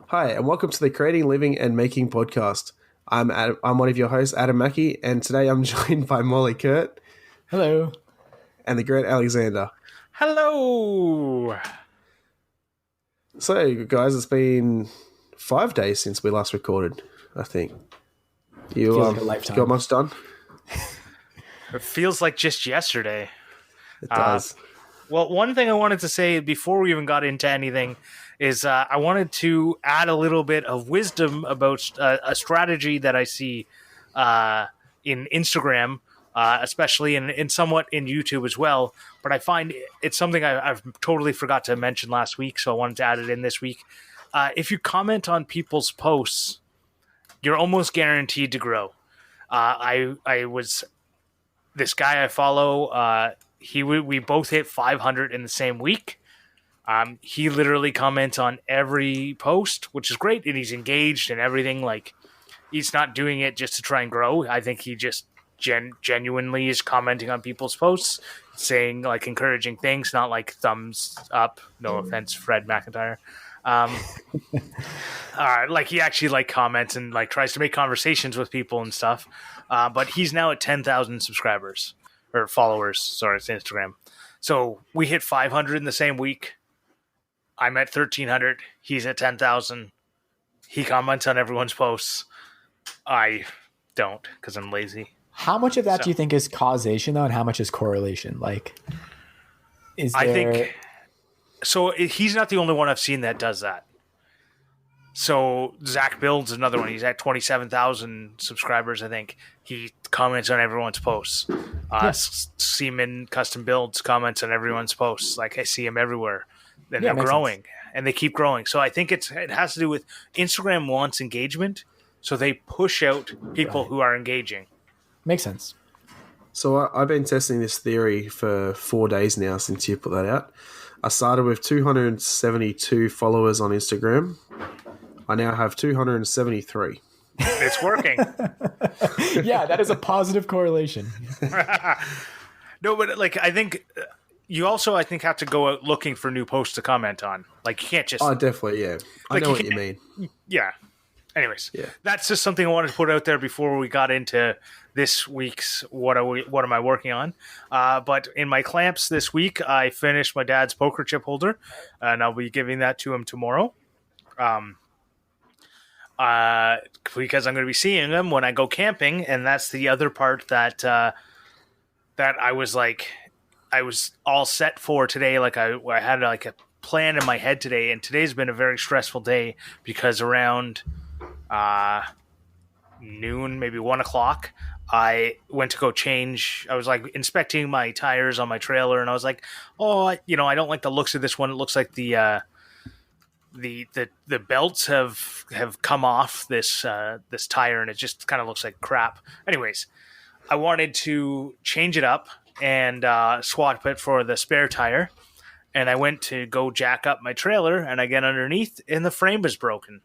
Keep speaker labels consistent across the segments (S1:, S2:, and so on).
S1: Hi, and welcome to the Creating, Living, and Making podcast. I'm one of your hosts, Adam Mackey, and today I'm joined by Morley Kurt
S2: Hello.
S1: and the great Alexander.
S3: Hello.
S1: So, guys, it's been 5 days since we last recorded, I think. You
S2: Feels like a lifetime.
S1: got much done?
S3: It feels like just yesterday.
S1: It does.
S3: Well, one thing I wanted to say before we even got into anything is I wanted to add a little bit of wisdom about a strategy that I see in Instagram, especially in somewhat in YouTube as well. But I find it's something I've totally forgot to mention last week, so I wanted to add it in this week. If you comment on people's posts, you're almost guaranteed to grow. This guy I follow, we both hit 500 in the same week. He literally comments on every post, which is great, and he's engaged and everything. Like, he's not doing it just to try and grow. I think he just genuinely is commenting on people's posts, saying like encouraging things, not like thumbs up. No offense, Fred McIntyre. Like he actually like comments and like tries to make conversations with people and stuff. But he's now at 10,000 subscribers or followers. Sorry, it's Instagram. So we hit 500 in the same week. I'm at 1,300. He's at 10,000. He comments on everyone's posts. I don't because I'm lazy.
S2: How much of that do you think is causation, though, and how much is correlation? Like,
S3: I think so. He's not the only one I've seen that does that. So Zach Builds another one. He's at 27,000 subscribers, I think. He comments on everyone's posts. Seaman Custom Builds comments on everyone's posts. Like, I see him everywhere. And they're growing, and they keep growing. So I think it has to do with Instagram wants engagement, so they push out people who are engaging.
S2: Makes sense.
S1: So I've been testing this theory for 4 days now since you put that out. I started with 272 followers on Instagram. I now have 273.
S3: It's working.
S2: Yeah, that is a positive correlation.
S3: No, but like I think you also have to go out looking for new posts to comment on. Like, you can't just.
S1: Oh, definitely, yeah. I know what you mean.
S3: Yeah. Anyways,
S1: yeah.
S3: That's just something I wanted to put out there before we got into this week's what am I working on. But in my clamps this week, I finished my dad's poker chip holder, and I'll be giving that to him tomorrow. Because I'm going to be seeing him when I go camping, and that's the other part that I was like, I was all set for today. Like I had like a plan in my head today, and today's been a very stressful day because around noon, maybe 1 o'clock, I went to go change. I was like inspecting my tires on my trailer, and I was like, I don't like the looks of this one. It looks like the belts have come off this tire, and it just kind of looks like crap. Anyways, I wanted to change it up and swap it for the spare tire, and I went to go jack up my trailer, and I get underneath, and the frame is broken.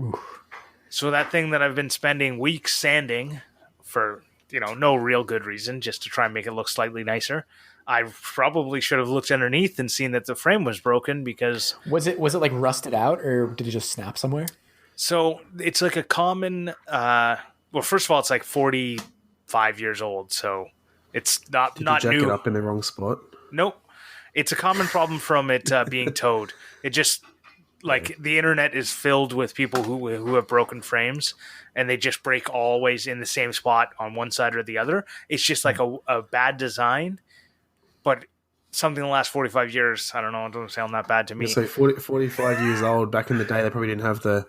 S2: Oof.
S3: So that thing that I've been spending weeks sanding for no real good reason, just to try and make it look slightly nicer, I probably should have looked underneath and seen that the frame was broken. Because
S2: was it like rusted out, or did it just snap somewhere?
S3: So it's like a common. Well, first of all, it's like 45 years old, so it's not
S1: Did
S3: not
S1: you jack
S3: new.
S1: it up in the wrong spot?
S3: Nope, it's a common problem from it being towed. It just like the internet is filled with people who have broken frames, and they just break always in the same spot on one side or the other. It's just like a bad design. But something in the last 45 years, I don't know, it doesn't sound that bad to me.
S1: So 45 years old, back in the day, they probably didn't have the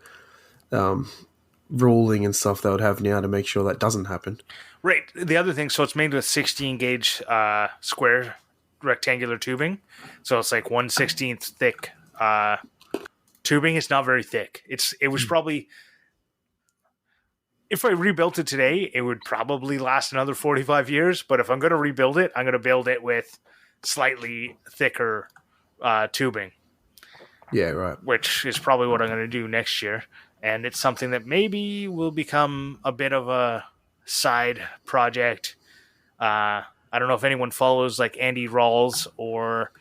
S1: ruling and stuff they would have now to make sure that doesn't happen.
S3: Right. The other thing, so it's made with 16-gauge square rectangular tubing. So it's like 1/16 thick tubing. It's not very thick. It was probably... If I rebuilt it today, it would probably last another 45 years. But if I'm going to rebuild it, I'm going to build it with slightly thicker tubing.
S1: Yeah, right.
S3: Which is probably what I'm going to do next year. And it's something that maybe will become a bit of a side project. I don't know if anyone follows like Andy Rawls or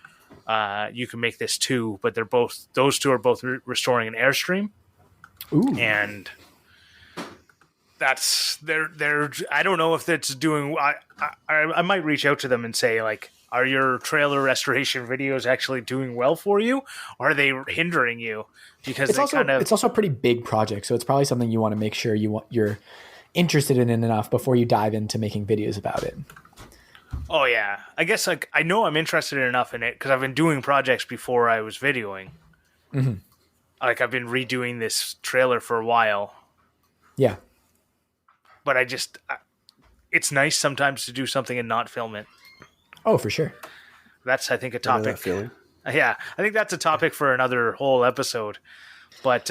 S3: You Can Make This Too, but those two are both restoring an Airstream.
S2: Ooh.
S3: And that's they're I don't know if that's doing. I might reach out to them and say, like, are your trailer restoration videos actually doing well for you, or are they hindering you? Because
S2: it's also a pretty big project, so it's probably something you want to make sure you're interested in enough before you dive into making videos about it.
S3: Oh yeah, I guess like I know I'm interested enough in it because I've been doing projects before I was videoing.
S2: Mm-hmm.
S3: Like I've been redoing this trailer for a while.
S2: Yeah.
S3: But it's nice sometimes to do something and not film it.
S2: Oh, for sure.
S3: That's, I think, a
S1: I know that
S3: topic.
S1: feeling.
S3: Yeah, I think that's a topic for another whole episode. But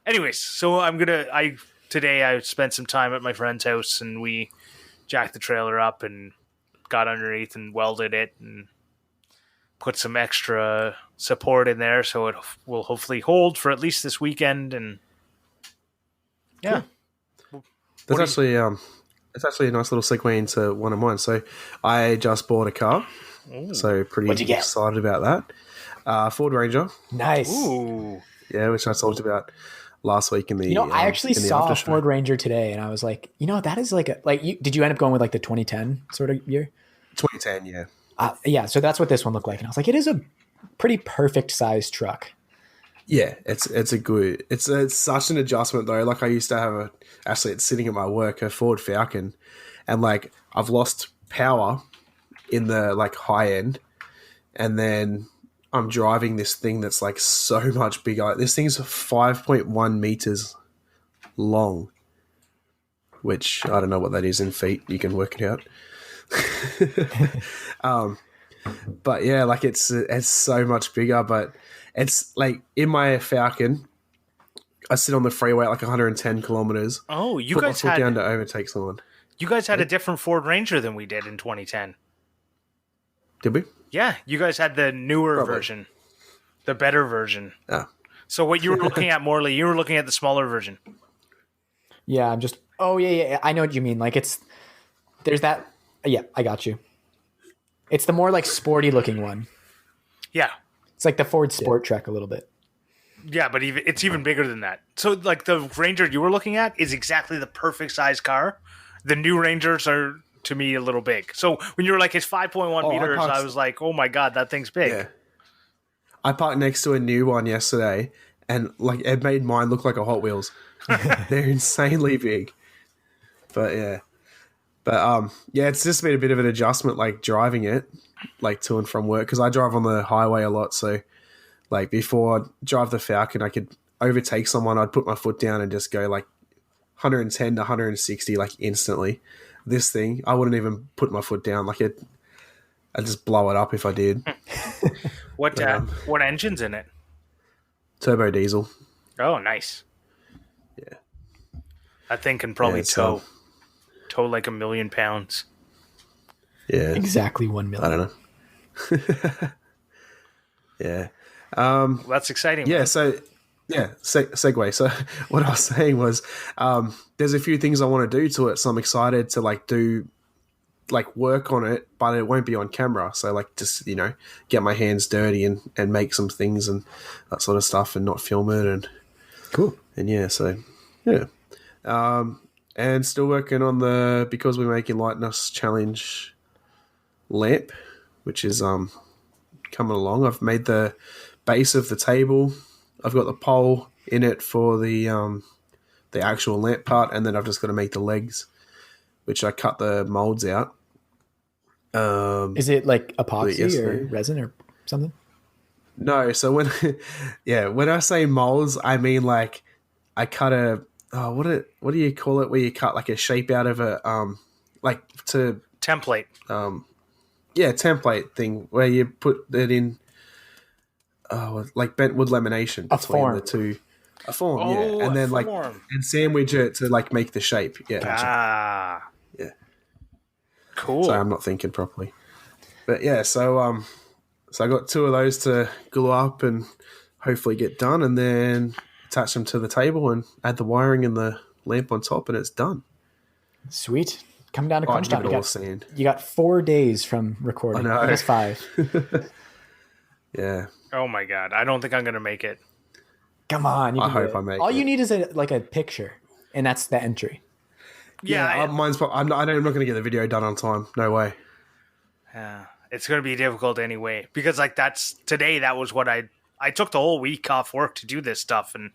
S3: anyways, so today I spent some time at my friend's house and we jacked the trailer up and got underneath and welded it and put some extra support in there so it will hopefully hold for at least this weekend. And yeah.
S1: Cool. It's actually a nice little segue into one of mine. So I just bought a car.
S3: Ooh.
S1: So pretty excited about that. Ford Ranger.
S2: Nice.
S3: Ooh.
S1: Yeah, which I talked about last week in the.
S2: I actually saw a Ford Ranger today, and I was like, that is did you end up going with like the 2010 sort of year?
S1: 2010, yeah.
S2: Yeah, so that's what this one looked like, and I was like, it is a pretty perfect sized truck.
S1: Yeah, it's such an adjustment though. Like I used to have it's sitting at my work, a Ford Falcon, and like I've lost power in the like high end, and then I'm driving this thing that's like so much bigger. Like, this thing's 5.1 meters long, which I don't know what that is in feet. You can work it out. But yeah, like it's so much bigger, but it's like in my Falcon, I sit on the freeway at like 110 kilometers.
S3: Oh, you
S1: put
S3: guys
S1: my foot down to overtake someone.
S3: You guys had a different Ford Ranger than we did in 2010.
S1: Did we?
S3: Yeah, you guys had the newer version, the better version.
S1: Oh.
S3: So what you were looking at, Morley, you were looking at the smaller version.
S2: Yeah, yeah, I know what you mean. Like there's that. Yeah, I got you. It's the more like sporty looking one.
S3: Yeah.
S2: It's like the Ford Sport Trek a little bit.
S3: Yeah, but it's even bigger than that. So like the Ranger you were looking at is exactly the perfect size car. The new Rangers are, to me, a little big. So when you were like, it's 5.1 meters, I was like, oh my God, that thing's big. Yeah.
S1: I parked next to a new one yesterday and like it made mine look like a Hot Wheels. They're insanely big. But yeah. But yeah, it's just been a bit of an adjustment, like driving it, like to and from work, because I drive on the highway a lot. So, like before I drive the Falcon, I could overtake someone. I'd put my foot down and just go like 110 to 160, like instantly. This thing, I wouldn't even put my foot down. Like I'd just blow it up if I did.
S3: What engine's in it?
S1: Turbo diesel.
S3: Oh, nice.
S1: Yeah,
S3: that thing can probably tow like 1 million pounds.
S1: Yeah,
S2: exactly 1 million.
S1: I don't know. Yeah,
S3: that's exciting.
S1: Yeah,
S3: man.
S1: so segue. So what I was saying was, there's a few things I want to do to it, so I'm excited to like do like work on it, but it won't be on camera. So like just get my hands dirty and make some things and that sort of stuff, and not film it and
S2: cool.
S1: And yeah, so yeah. And still working on the Because We Make Enlighten Us challenge lamp, which is coming along. I've made the base of the table. I've got the pole in it for the actual lamp part, and then I've just got to make the legs, which I cut the molds out.
S2: Is it like epoxy or resin or something?
S1: No, so when I say molds, I mean like I cut a what do you call it? Where you cut like a shape out of a like to
S3: template.
S1: Template thing where you put it in like bent wood lamination between the two. A form, yeah. And then like and sandwich it to like make the shape. Yeah.
S3: Ah.
S1: Yeah.
S3: Cool.
S1: Sorry, I'm not thinking properly. But yeah, so I got 2 of those to glue up and hopefully get done, and then attach them to the table and add the wiring and the lamp on top, and it's done.
S2: Sweet. Come down to crunch time. You got 4 days from recording.
S1: I know.
S2: I guess 5.
S1: Yeah.
S3: Oh my God. I don't think I'm going to make it.
S2: Come on. You
S1: I
S2: can do
S1: hope
S2: it.
S1: I make
S2: All
S1: it.
S2: you need is a picture, and that's the entry.
S1: Mine's. I'm not going to get the video done on time. No way.
S3: Yeah, it's going to be difficult anyway because like today. That was what I took the whole week off work to do this stuff, and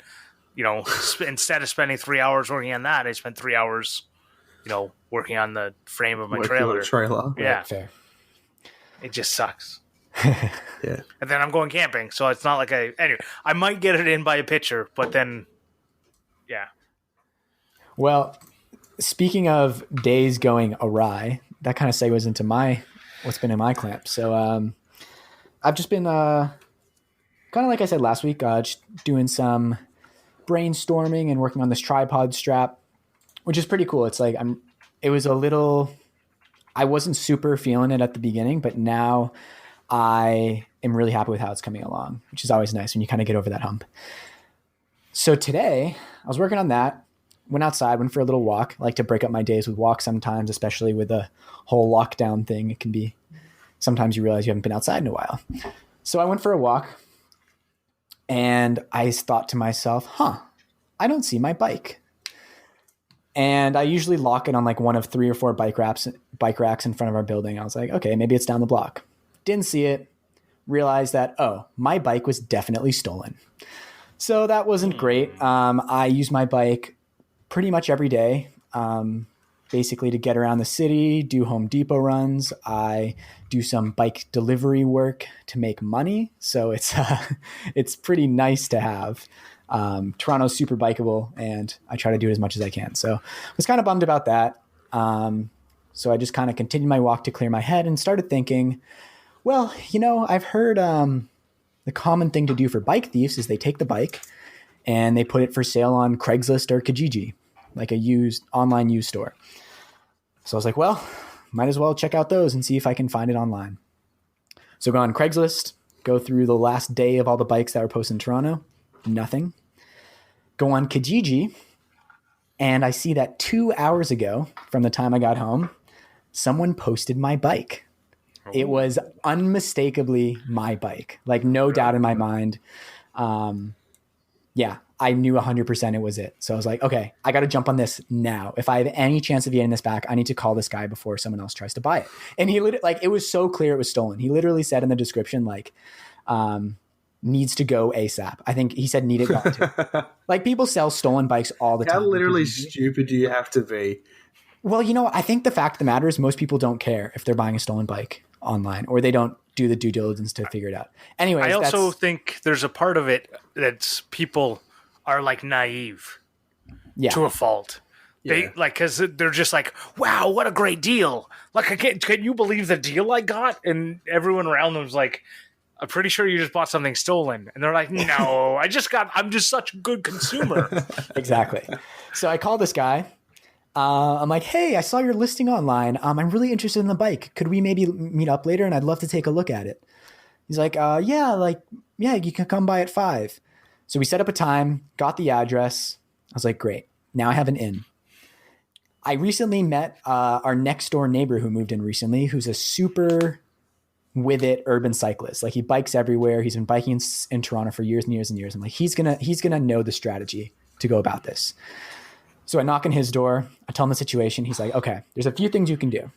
S3: instead of spending 3 hours working on that, I spent 3 hours, working on the frame of my trailer. Yeah,
S2: Right, fair.
S3: It just sucks.
S1: Yeah.
S3: And then I'm going camping, so it's not like anyway. I might get it in by a picture, but then, yeah.
S2: Well, speaking of days going awry, that kind of segues into what's been in my clamp. So I've just been kind of like I said last week, just doing some brainstorming and working on this tripod strap, which is pretty cool. It's like I wasn't super feeling it at the beginning, but now I am really happy with how it's coming along, which is always nice when you kind of get over that hump. So today I was working on that, went outside, went for a little walk. I like to break up my days with walks sometimes, especially with the whole lockdown thing. It can be, sometimes you realize you haven't been outside in a while. So I went for a walk and I thought to myself, I don't see my bike. And I usually lock it on like one of 3 or 4 bike racks in front of our building. I was like, okay, maybe it's down the block. Didn't see it. Realized that, my bike was definitely stolen. So that wasn't great. I use my bike pretty much every day, basically to get around the city, do Home Depot runs. I do some bike delivery work to make money. So it's pretty nice to have. Toronto's super bikeable, and I try to do it as much as I can. So I was kind of bummed about that. So I just kind of continued my walk to clear my head and started thinking, well, I've heard the common thing to do for bike thieves is they take the bike and they put it for sale on Craigslist or Kijiji, like a online used store. So I was like, well, might as well check out those and see if I can find it online. So go on Craigslist, go through the last day of all the bikes that were posted in Toronto. Nothing. Go on Kijiji, and I see that 2 hours ago from the time I got home, someone posted my bike. It was unmistakably my bike, like no doubt in my mind. I knew 100% it was it. So I was like, okay, I got to jump on this now. If I have any chance of getting this back, I need to call this guy before someone else tries to buy it. And he it was so clear it was stolen. He literally said in the description, needs to go ASAP. I think he said need it gone too. Like people sell stolen bikes all the time.
S1: How literally stupid do you have to be?
S2: Well, I think the fact of the matter is most people don't care if they're buying a stolen bike online, or they don't do the due diligence to figure it out. Anyway,
S3: I also think there's a part of it that's people are like naive to a fault. They because they're just like, wow, what a great deal. Like, can you believe the deal I got? And everyone around them's like, I'm pretty sure you just bought something stolen. And they're like, no, I'm just such a good consumer.
S2: Exactly. So I call this guy. I'm like, hey, I saw your listing online. I'm really interested in the bike. Could we maybe meet up later? And I'd love to take a look at it. He's like, yeah, you can come by at 5. So we set up a time, got the address. I was like, great. Now I have an in. I recently met our next door neighbor who moved in recently, who's a super with it urban cyclist. Like he bikes everywhere. He's been biking in Toronto for years and years and years. I'm like, he's gonna know the strategy to go about this. So I knock on his door. I tell him the situation. He's like, okay, there's a few things you can do.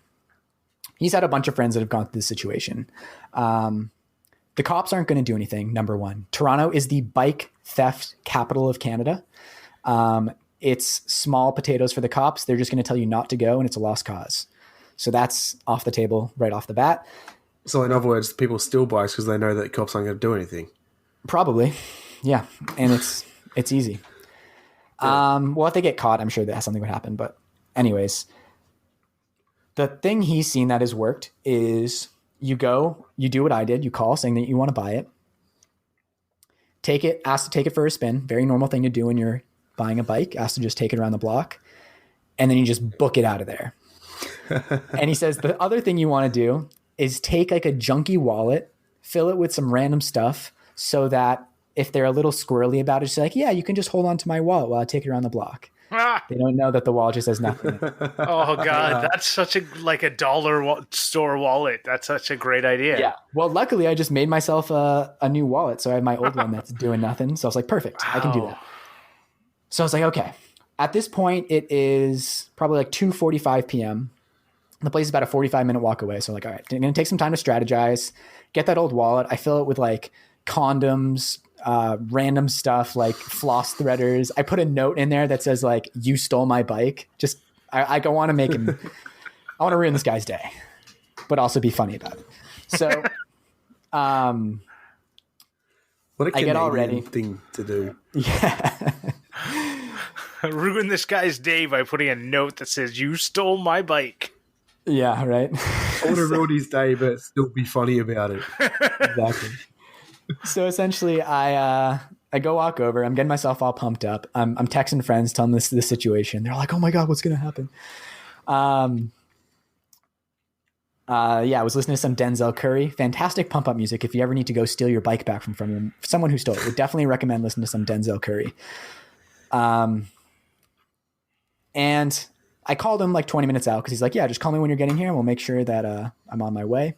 S2: He's had a bunch of friends that have gone through this situation. The cops aren't going to do anything. Number one, Toronto is the bike theft capital of Canada. It's small potatoes for the cops. They're just going to tell you not to go, and it's a lost cause. So that's off the table right off the bat.
S1: So in other words, people steal bikes because they know that cops aren't going to do anything.
S2: Probably. Yeah. And it's easy. Well, if they get caught, I'm sure that something would happen. But anyways, the thing he's seen that has worked is you do what I did. You call saying that you want to buy it. Ask to take it for a spin. Very normal thing to do when you're buying a bike. Ask to just take it around the block. And then you just book it out of there. And he says the other thing you want to do is take like a junky wallet, fill it with some random stuff so that if they're a little squirrely about it, it's like, yeah, you can just hold on to my wallet while I take it around the block. They don't know that the wallet just has nothing.
S3: Oh God, that's such a dollar store wallet. That's such a great idea.
S2: Yeah. Well, luckily I just made myself a new wallet. So I have my old one that's doing nothing. So I was like, perfect, I can do that. So I was like, okay. At this point, it is probably like 2:45 p.m. The place is about a 45-minute walk away. So I'm like, all right, I'm going to take some time to strategize, get that old wallet. I fill it with like condoms, random stuff like floss threaders. I put a note in there that says like, you stole my bike. Just, I don't want to make him, I want to ruin this guy's day, but also be funny about it. So,
S1: what a
S2: I get all ready.
S1: thing to do.
S2: Yeah.
S3: Ruin this guy's day by putting a note that says, you stole my bike.
S2: Yeah, right.
S1: I want to ruin his day, but still be funny about it.
S2: Exactly. So essentially, I go walk over. I'm getting myself all pumped up. I'm texting friends, telling them this situation. They're like, "Oh my god, what's gonna happen?" Yeah, I was listening to some Denzel Curry, fantastic pump up music. If you ever need to go steal your bike back from someone who stole it, would definitely recommend listening to some Denzel Curry. And I called him like 20 minutes out because he's like, yeah, just call me when you're getting here and we'll make sure that I'm on my way.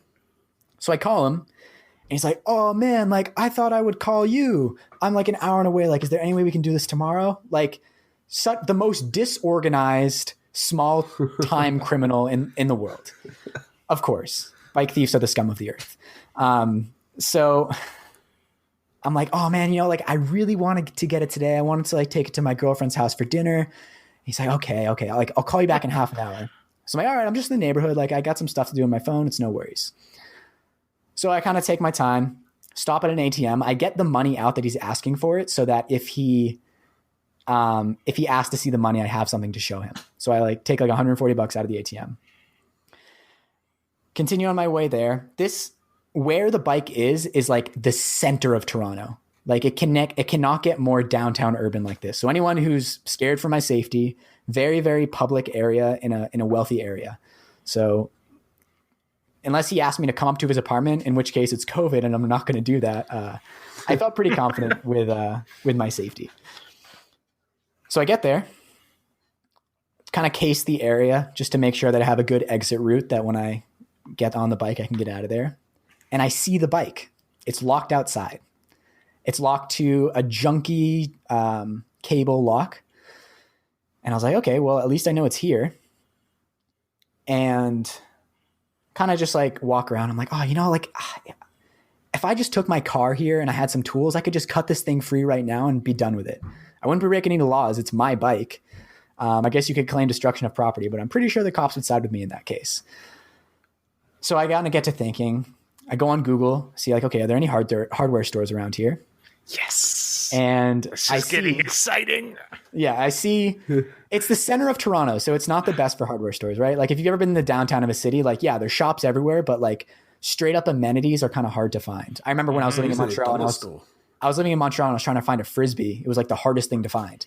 S2: So I call him and he's like, oh man, like I thought I would call you. I'm like an hour and away. Like, is there any way we can do this tomorrow? Like the most disorganized, small time criminal in the world. Of course, bike thieves are the scum of the earth. So I'm like, oh man, like I really wanted to get it today. I wanted to like take it to my girlfriend's house for dinner. He's like, okay. Like, I'll call you back in half an hour. So I'm like, all right, I'm just in the neighborhood. Like I got some stuff to do on my phone. It's no worries. So I kind of take my time, stop at an ATM. I get the money out that he's asking for it so that if he asks to see the money, I have something to show him. So I like take like $140 out of the ATM. Continue on my way there. Where the bike is like the center of Toronto. Like it cannot get more downtown urban like this. So anyone who's scared for my safety, very, very public area in a wealthy area. So unless he asked me to come up to his apartment, in which case it's COVID and I'm not going to do that. I felt pretty confident with my safety. So I get there, kind of case the area just to make sure that I have a good exit route that when I get on the bike, I can get out of there. And I see the bike. It's locked outside. It's locked to a junky cable lock. And I was like, okay, well, at least I know it's here. And kind of just like walk around. I'm like, oh, like if I just took my car here and I had some tools, I could just cut this thing free right now and be done with it. I wouldn't be breaking any laws. It's my bike. I guess you could claim destruction of property, but I'm pretty sure the cops would side with me in that case. So I got to get to thinking. I go on Google, see like, okay, are there any hardware stores around here?
S3: Yes.
S2: And
S3: this is getting exciting.
S2: Yeah, I see. It's the center of Toronto, so it's not the best for hardware stores, right? Like if you've ever been in the downtown of a city, like yeah, there's shops everywhere, but like straight up amenities are kind of hard to find. I remember when I was living in Montreal and I was living in Montreal and I was trying to find a Frisbee. It was like the hardest thing to find.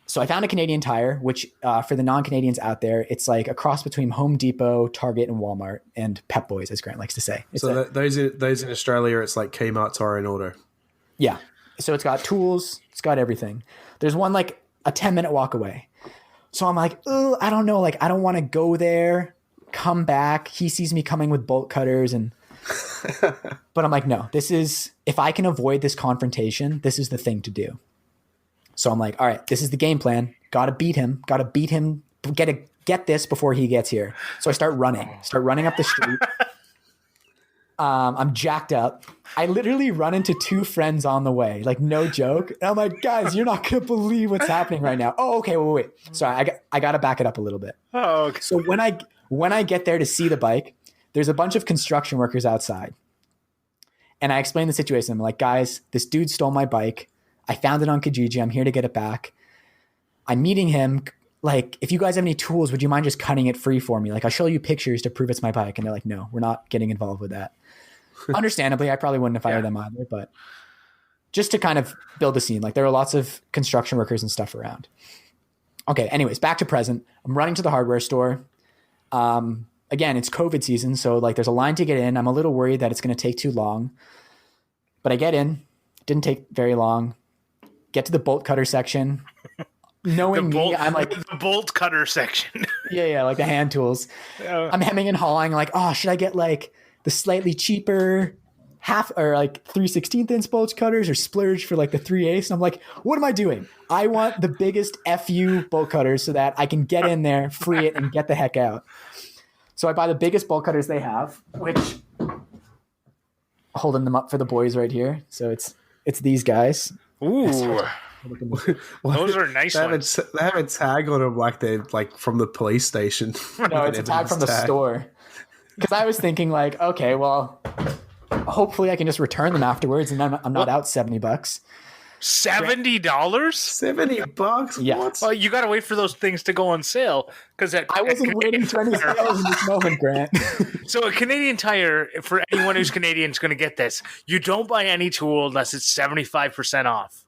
S2: So I found a Canadian Tire, which for the non-Canadians out there, it's like a cross between Home Depot, Target, and Walmart, and Pep Boys, as Grant likes to say.
S1: Those in Australia, it's like Kmart, Tire, and Auto.
S2: Yeah. So it's got tools. It's got everything. There's one like a 10-minute walk away. So I'm like, oh, I don't know. Like, I don't want to go there, come back. He sees me coming with bolt cutters and... But I'm like, no, if I can avoid this confrontation, this is the thing to do. So I'm like, all right, this is the game plan. Got to beat him, get this before he gets here. So I start running up the street. I'm jacked up. I literally run into two friends on the way, like no joke. And I'm like, guys, you're not going to believe what's happening right now. Oh, okay. Wait. Sorry. I got to back it up a little bit.
S3: Oh, okay.
S2: So when I get there to see the bike, there's a bunch of construction workers outside. And I explained the situation. I'm like, guys, this dude stole my bike. I found it on Kijiji. I'm here to get it back. I'm meeting him. Like, if you guys have any tools, would you mind just cutting it free for me? Like, I'll show you pictures to prove it's my bike. And they're like, no, we're not getting involved with that. Understandably, I probably wouldn't have fired them either, but just to kind of build a scene. Like, there are lots of construction workers and stuff around. Okay, anyways, back to present. I'm running to the hardware store. Again, it's COVID season, so like there's a line to get in. I'm a little worried that it's going to take too long. But I get in. Didn't take very long. Get to the bolt cutter section. knowing me, I'm like
S3: the bolt cutter section.
S2: yeah, like the hand tools. I'm hemming and hawing, like, oh, should I get like the slightly cheaper half or like 3/16 inch bolt cutters or splurge for like the 3/8? And I'm like, what am I doing? I want the biggest FU bolt cutters so that I can get in there, free it, and get the heck out. So I buy the biggest bolt cutters they have, which holding them up for the boys right here. So it's these guys.
S3: Ooh. Those are nice ones.
S1: They have a tag on them like they're like from the police station.
S2: No, it's a tag from the store. Because I was thinking like, okay, well, hopefully I can just return them afterwards and I'm not out $70.
S3: $70?
S1: $70?
S2: Yeah.
S1: What?
S3: Well, you got to wait for those things to go on sale because
S2: I wasn't waiting for any sales in this moment, Grant.
S3: So a Canadian Tire, for anyone who's Canadian is going to get this, you don't buy any tool unless it's 75% off.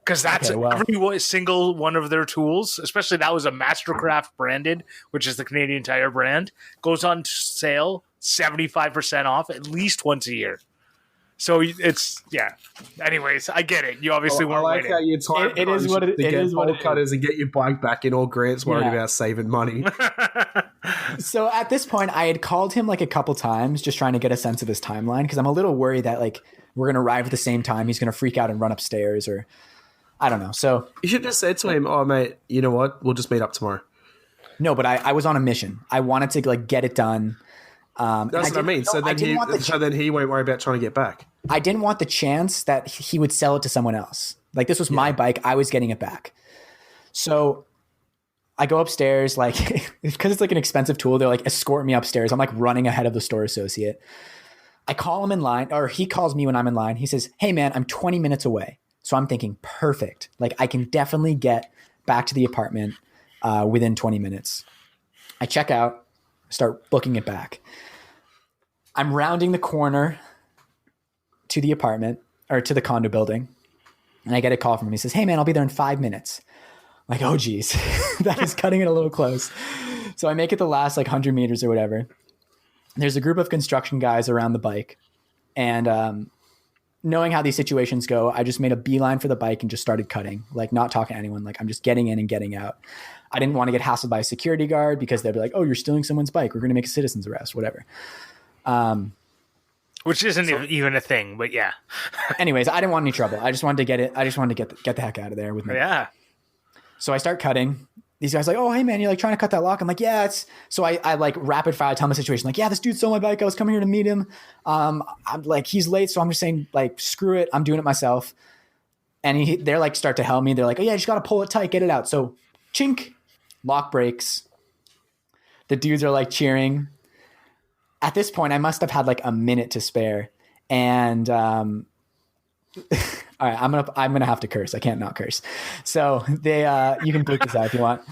S3: Because that's every single one of their tools, especially that was a Mastercraft branded, which is the Canadian Tire brand, goes on sale 75% off at least once a year. So it's, yeah. Anyways, I get it. You obviously weren't waiting.
S1: I like how you time
S2: it is what it is.
S1: Bolt cutters and get your bike back in. All Grant's worried about saving money.
S2: So at this point, I had called him like a couple times just trying to get a sense of his timeline because I'm a little worried that like we're going to arrive at the same time. He's going to freak out and run upstairs or I don't know. So
S1: you should just say to him, "Oh, mate, you know what? We'll just meet up tomorrow."
S2: No, but I was on a mission. I wanted to like get it done.
S1: That's what I mean. So then he won't worry about trying to get back.
S2: I didn't want the chance that he would sell it to someone else. Like this was my bike. I was getting it back. So I go upstairs, like because it's like an expensive tool. They're like escort me upstairs. I'm like running ahead of the store associate. I call him in line, or he calls me when I'm in line. He says, "Hey man, I'm 20 minutes away." So I'm thinking, perfect. Like I can definitely get back to the apartment within 20 minutes. I check out, start booking it back. I'm rounding the corner to the apartment or to the condo building. And I get a call from him. He says, "Hey man, I'll be there in 5 minutes." I'm like, oh geez, that is cutting it a little close. So I make it the last like 100 meters or whatever. There's a group of construction guys around the bike. And knowing how these situations go, I just made a beeline for the bike and just started cutting, like not talking to anyone. Like I'm just getting in and getting out. I didn't want to get hassled by a security guard because they'd be like, "Oh, you're stealing someone's bike. We're going to make a citizen's arrest," whatever.
S3: Which isn't even a thing, but yeah.
S2: Anyways, I didn't want any trouble. I just wanted to get it. I just wanted to get the heck out of there with me.
S3: Yeah.
S2: So I start cutting. These guys are like, "Oh, hey man, you're like trying to cut that lock." I'm like, "Yeah, it's." So I like rapid fire tell my situation. Like, "Yeah, this dude stole my bike. I was coming here to meet him. I'm like, he's late, so I'm just saying, like, screw it. I'm doing it myself." And they're like, start to help me. They're like, "Oh yeah, you just gotta pull it tight, get it out." So, chink, lock breaks. The dudes are like cheering. At this point, I must have had like a minute to spare, and all right, I'm gonna have to curse. I can't not curse. So they you can bleep this out if you want.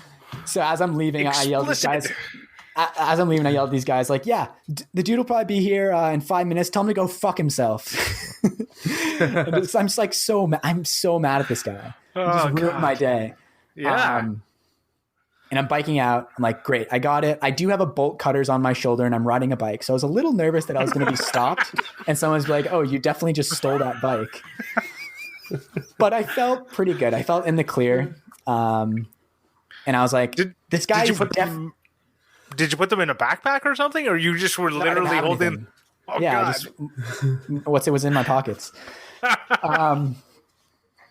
S2: So as I'm leaving, I yelled at these guys. As I'm leaving, I yelled at these guys like, "Yeah, the dude will probably be here in 5 minutes. Tell him to go fuck himself." I'm just like I'm so mad at this guy. He just ruined my day.
S3: Yeah.
S2: And I'm biking out. I'm like, great, I got it. I do have a bolt cutters on my shoulder and I'm riding a bike. So I was a little nervous that I was going to be stopped and someone's like, "Oh, you definitely just stole that bike." But I felt pretty good. I felt in the clear. And I was like, this guy is
S3: Did you put them in a backpack or something? Or you just were literally holding... Oh,
S2: yeah,
S3: God.
S2: It was in my pockets.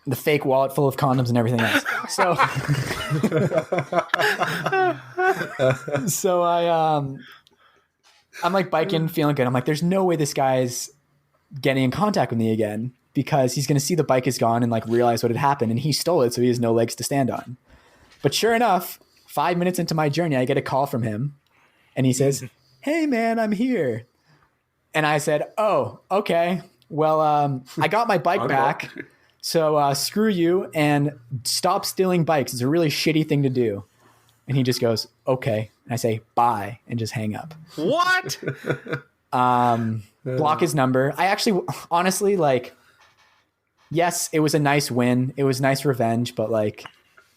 S2: The fake wallet full of condoms and everything else. So I'm like biking, feeling good. I'm like, there's no way this guy's getting in contact with me again because he's going to see the bike is gone and like realize what had happened. And he stole it. So he has no legs to stand on. But sure enough, 5 minutes into my journey, I get a call from him and he says, "Hey man, I'm here." And I said, "Oh, okay. Well, I got my bike back. So screw you and stop stealing bikes. It's a really shitty thing to do." And he just goes, "Okay." And I say, "Bye," and just hang up.
S3: What?
S2: Block his number. I actually, honestly, like, yes, it was a nice win. It was nice revenge, but like,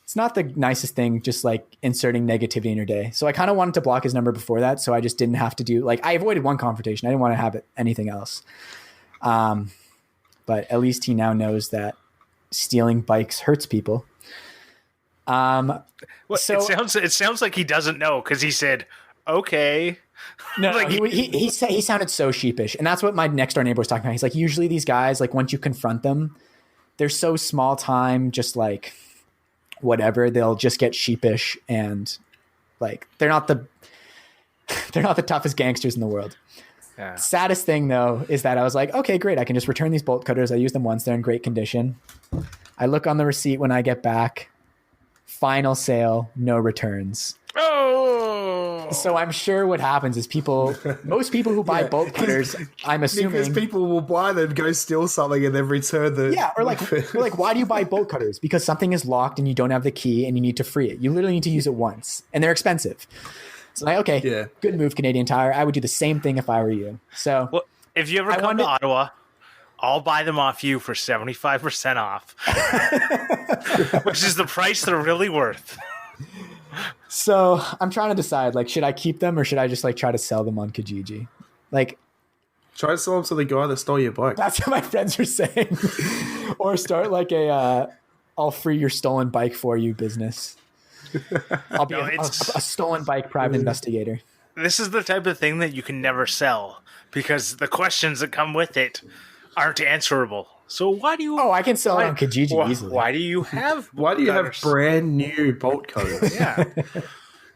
S2: it's not the nicest thing, just like inserting negativity in your day. So I kind of wanted to block his number before that. So I just didn't have to do, like, I avoided one confrontation. I didn't want to have anything else. But at least he now knows that stealing bikes hurts people.
S3: Well, it sounds like he doesn't know because he said, "Okay."
S2: No, like, he sounded so sheepish, and that's what my next door neighbor was talking about. He's like, usually these guys, like once you confront them, they're so small time, just like whatever, they'll just get sheepish and like they're not the toughest gangsters in the world. Yeah. Saddest thing though is that I was like, okay, great, I can just return these bolt cutters. I used them once, they're in great condition. I look on the receipt when I get back, final sale, no returns.
S3: Oh,
S2: so I'm sure what happens is most people who buy bolt cutters, I'm assuming,
S1: because people will buy them, go steal something, and then return the
S2: or like why do you buy bolt cutters? Because something is locked and you don't have the key and you need to free it. You literally need to use it once, and they're expensive. So like, okay, good move, Canadian Tire. I would do the same thing if I were you. So,
S3: well, if you ever come to Ottawa, I'll buy them off you for 75% off, which is the price they're really worth.
S2: So I'm trying to decide, like, should I keep them or should I just like try to sell them on Kijiji? Like,
S1: try to sell them to the guy that stole your bike.
S2: That's what my friends are saying. Or start like I'll free your stolen bike for you business. I'll be a stolen bike private investigator.
S3: This is the type of thing that you can never sell because the questions that come with it aren't answerable. So why do you?
S2: Oh, I can sell it on Kijiji easily.
S3: Why do you have?
S1: Why do you have brand new bolt cutters?
S3: Yeah,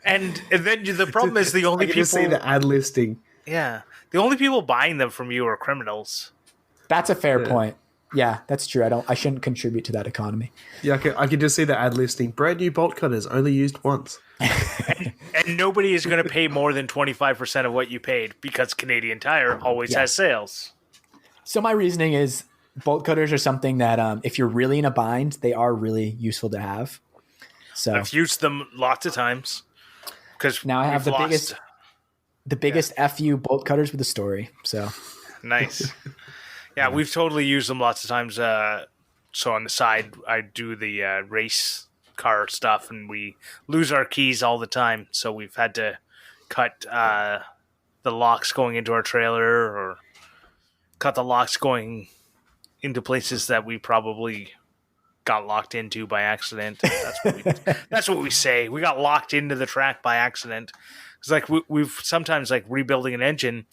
S3: and then the problem is the only people
S1: see the ad listing.
S3: Yeah, the only people buying them from you are criminals.
S2: That's a fair point. Yeah, that's true. I shouldn't contribute to that economy.
S1: Yeah, I can just see the ad listing. Brand new bolt cutters, only used once.
S3: and nobody is going to pay more than 25% of what you paid because Canadian Tire always has sales.
S2: So my reasoning is bolt cutters are something that if you're really in a bind, they are really useful to have. So
S3: I've used them lots of times because
S2: now I have the biggest FU bolt cutters with a story. So
S3: nice. Yeah, we've totally used them lots of times. So on the side, I do the race car stuff, and we lose our keys all the time. So we've had to cut the locks going into our trailer, or cut the locks going into places that we probably got locked into by accident. That's what we say. We got locked into the track by accident. It's like we've sometimes like rebuilding an engine.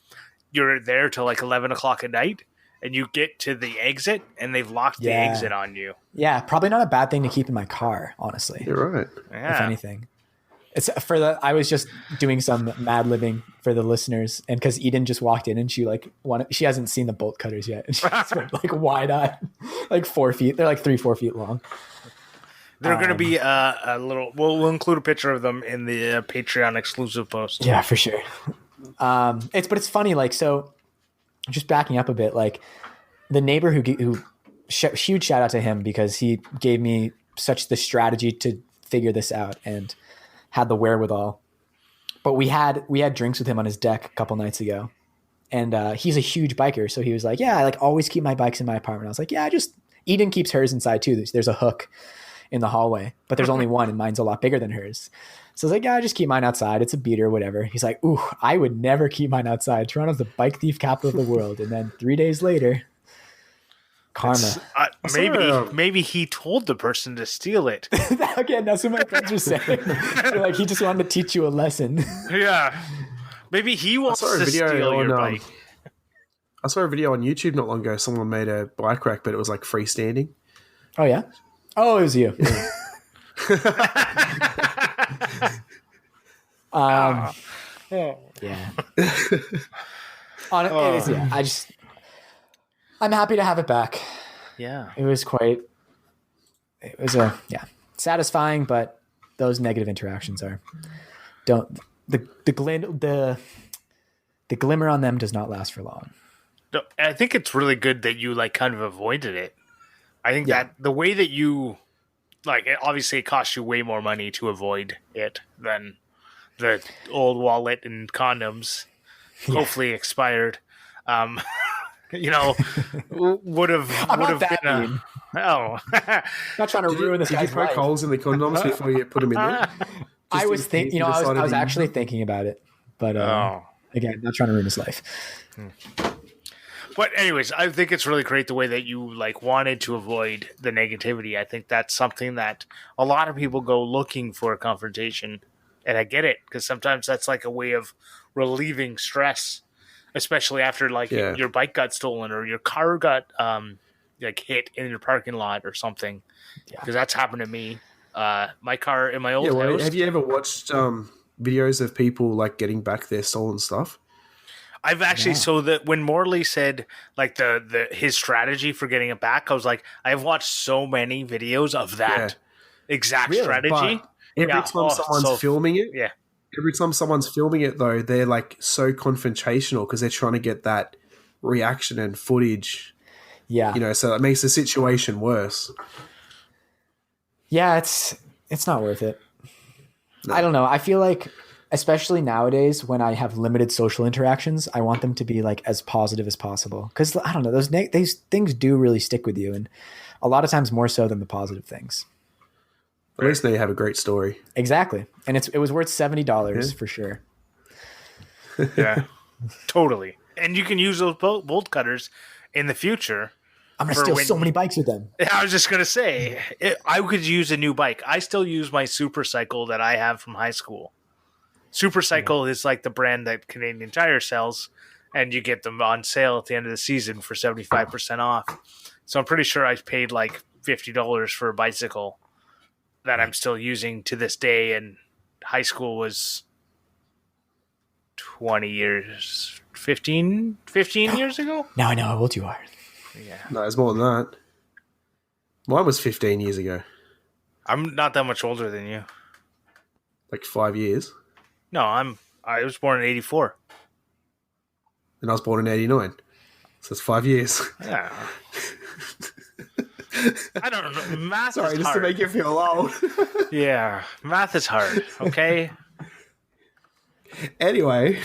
S3: You're there till like 11 o'clock at night. And you get to the exit, and they've locked the exit on you.
S2: Yeah, probably not a bad thing to keep in my car, honestly.
S1: You're right.
S2: Yeah. If anything, it's I was just doing some mad living for the listeners, and because Eden just walked in, and she hasn't seen the bolt cutters yet, and she's like wide eyed, like 4 feet. They're like 3-4 feet long.
S3: They're going to be a little. We'll include a picture of them in the Patreon exclusive post.
S2: Yeah, for sure. It's funny, like so. Just backing up a bit, like the neighbor who huge shout out to him because he gave me such the strategy to figure this out and had the wherewithal. But we had drinks with him on his deck a couple nights ago, and he's a huge biker, so he was like, "Yeah, I like always keep my bikes in my apartment." I was like, "Yeah, Eden keeps hers inside too. There's a hook in the hallway, but there's only one, and mine's a lot bigger than hers." So I was like, yeah, I just keep mine outside. It's a beater, whatever. He's like, ooh, I would never keep mine outside. Toronto's the bike thief capital of the world. And then 3 days later, karma.
S3: Maybe he told the person to steal it.
S2: Again, that's what my friends were saying. They're like, he just wanted to teach you a lesson.
S3: Yeah. Maybe he wants to steal your bike.
S1: I saw a video on YouTube not long ago. Someone made a bike rack, but it was like freestanding.
S2: Oh, yeah? Oh, it was you. Yeah. Yeah. I'm happy to have it back.
S3: Yeah.
S2: It was satisfying, but those negative interactions the glimmer on them does not last for long.
S3: I think it's really good that you like kind of avoided it. I think that the way that you it costs you way more money to avoid it than the old wallet and condoms, hopefully expired. Would have been
S2: not trying to ruin this guy's life.
S1: Did you poke holes in the condoms before you put them in there?
S2: I was thinking, I was actually thinking about it, but again, not trying to ruin his life.
S3: But anyways, I think it's really great the way that you like wanted to avoid the negativity. I think that's something that a lot of people go looking for a confrontation, and I get it because sometimes that's like a way of relieving stress, especially after like your bike got stolen or your car got like hit in your parking lot or something. Because that's happened to me. My car in my old house.
S1: Have you ever watched videos of people like getting back their stolen stuff?
S3: I've actually so that when Morley said like the his strategy for getting it back, I was like, I've watched so many videos of that exact strategy.
S1: But every time someone's filming it, every time someone's filming it though, they're like so confrontational because they're trying to get that reaction and footage.
S2: Yeah,
S1: you know, so it makes the situation worse.
S2: Yeah, it's not worth it. No. I don't know. I feel like, especially nowadays when I have limited social interactions, I want them to be like as positive as possible. Because I don't know, these things do really stick with you, and a lot of times more so than the positive things.
S1: At least now you have a great story.
S2: Exactly, and it was worth $70 for sure.
S3: Yeah, totally. And you can use those bolt cutters in the future.
S2: I'm going to steal so many bikes with them.
S3: I was just going to say, I could use a new bike. I still use my Supercycle that I have from high school. Supercycle is like the brand that Canadian Tire sells, and you get them on sale at the end of the season for 75% off. So I'm pretty sure I paid like $50 for a bicycle that I'm still using to this day, and high school was 20 years, 15 years ago?
S2: Now I know how old you are.
S3: Yeah.
S1: No, it's more than that. Mine was 15 years ago.
S3: I'm not that much older than you.
S1: Like 5 years.
S3: No, I was born in 84.
S1: And I was born in 89. So it's 5 years.
S3: Yeah. I don't know. Math
S1: Sorry,
S3: is
S1: just
S3: hard.
S1: to make you feel old.
S3: Yeah, math is hard, okay?
S1: Anyway,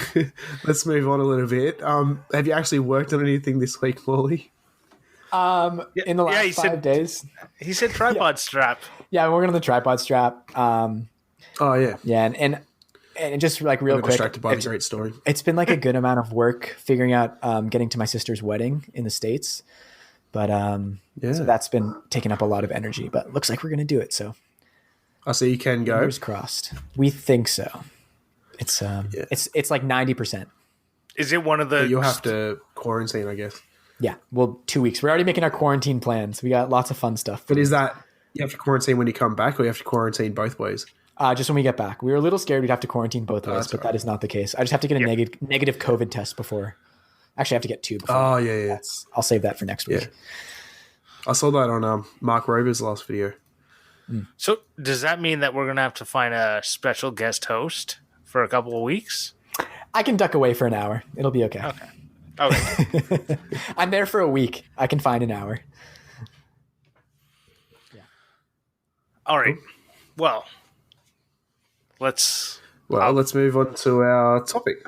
S1: let's move on a little bit. Have you actually worked on anything this week, Morley?
S2: In the last 5 days.
S3: He said tripod strap.
S2: Yeah, we're working on the tripod strap.
S1: Oh, yeah.
S2: Yeah, and just like real quick.
S1: Distracted by the great story.
S2: It's been like a good amount of work figuring out getting to my sister's wedding in the States. But so that's been taking up a lot of energy. But looks like we're going to do it. So
S1: I see you can go.
S2: Fingers crossed. We think so. It's it's like 90%.
S3: Is it one of the...
S1: You'll have to quarantine, I guess.
S2: Yeah, well, 2 weeks. We're already making our quarantine plans. We got lots of fun stuff.
S1: But is that you have to quarantine when you come back, or you have to quarantine both ways?
S2: Just when we get back. We were a little scared we'd have to quarantine both ways, but that is not the case. I just have to get a negative COVID test before. Actually, I have to get 2 before.
S1: Oh, yeah.
S2: I'll save that for next week.
S1: Yeah. I saw that on Mark Rover's last video.
S3: So does that mean that we're going to have to find a special guest host for a couple of weeks?
S2: I can duck away for an hour. It'll be okay.
S3: Okay.
S2: I'm there for a week. I can find an hour. Yeah.
S3: All right. Well, let's
S1: move on to our topic.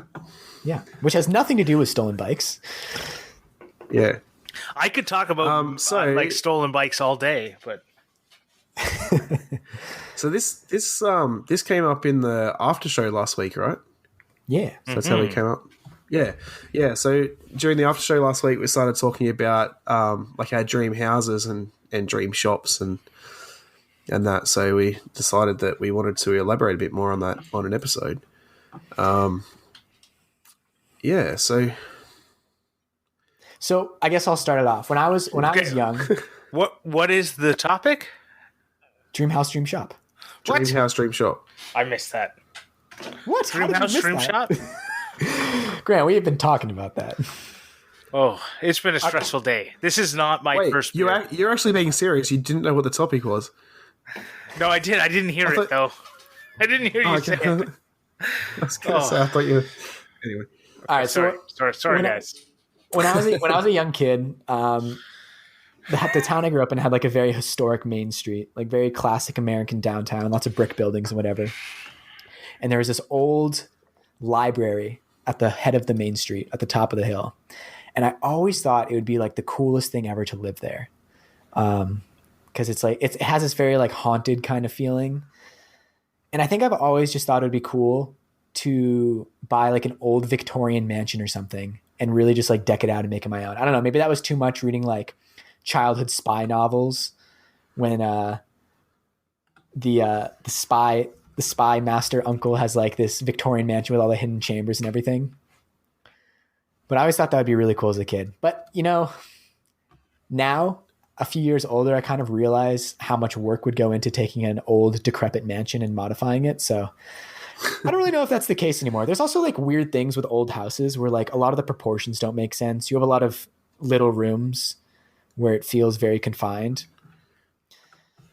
S2: Yeah, which has nothing to do with stolen bikes.
S1: Yeah.
S3: I could talk about like stolen bikes all day, but
S1: so this came up in the after show last week, right?
S2: Yeah.
S1: So that's how we came up. Yeah. So during the after show last week, we started talking about like our dream houses and dream shops and that. So we decided that we wanted to elaborate a bit more on that on an episode. Yeah.
S2: So I guess I'll start it off. When I was young.
S3: What is the topic?
S2: Dream house, dream shop.
S1: Dream house, dream shop.
S3: I missed that.
S2: What?
S3: Dream house, dream shop?
S2: Grant, we have been talking about that.
S3: Oh, it's been a stressful day. This is not my first beer.
S1: You're actually being serious. You didn't know what the topic was.
S3: No, I did. I didn't hear it, though. I didn't hear you say it.
S1: I was going to say, I thought you... Anyway.
S2: All right,
S3: sorry, guys.
S2: When I was a young kid, the town I grew up in had like a very historic main street, like very classic American downtown, lots of brick buildings and whatever. And there was this old library at the head of the main street, at the top of the hill. And I always thought it would be like the coolest thing ever to live there. Because it's like it has this very like haunted kind of feeling. And I think I've always just thought it would be cool to buy like an old Victorian mansion or something and really just like deck it out and make it my own. I don't know. Maybe that was too much reading like childhood spy novels when the spy master uncle has like this Victorian mansion with all the hidden chambers and everything. But I always thought that would be really cool as a kid. But now a few years older, I kind of realize how much work would go into taking an old decrepit mansion and modifying it. So I don't really know if that's the case anymore. There's also like weird things with old houses where like a lot of the proportions don't make sense. You have a lot of little rooms where it feels very confined.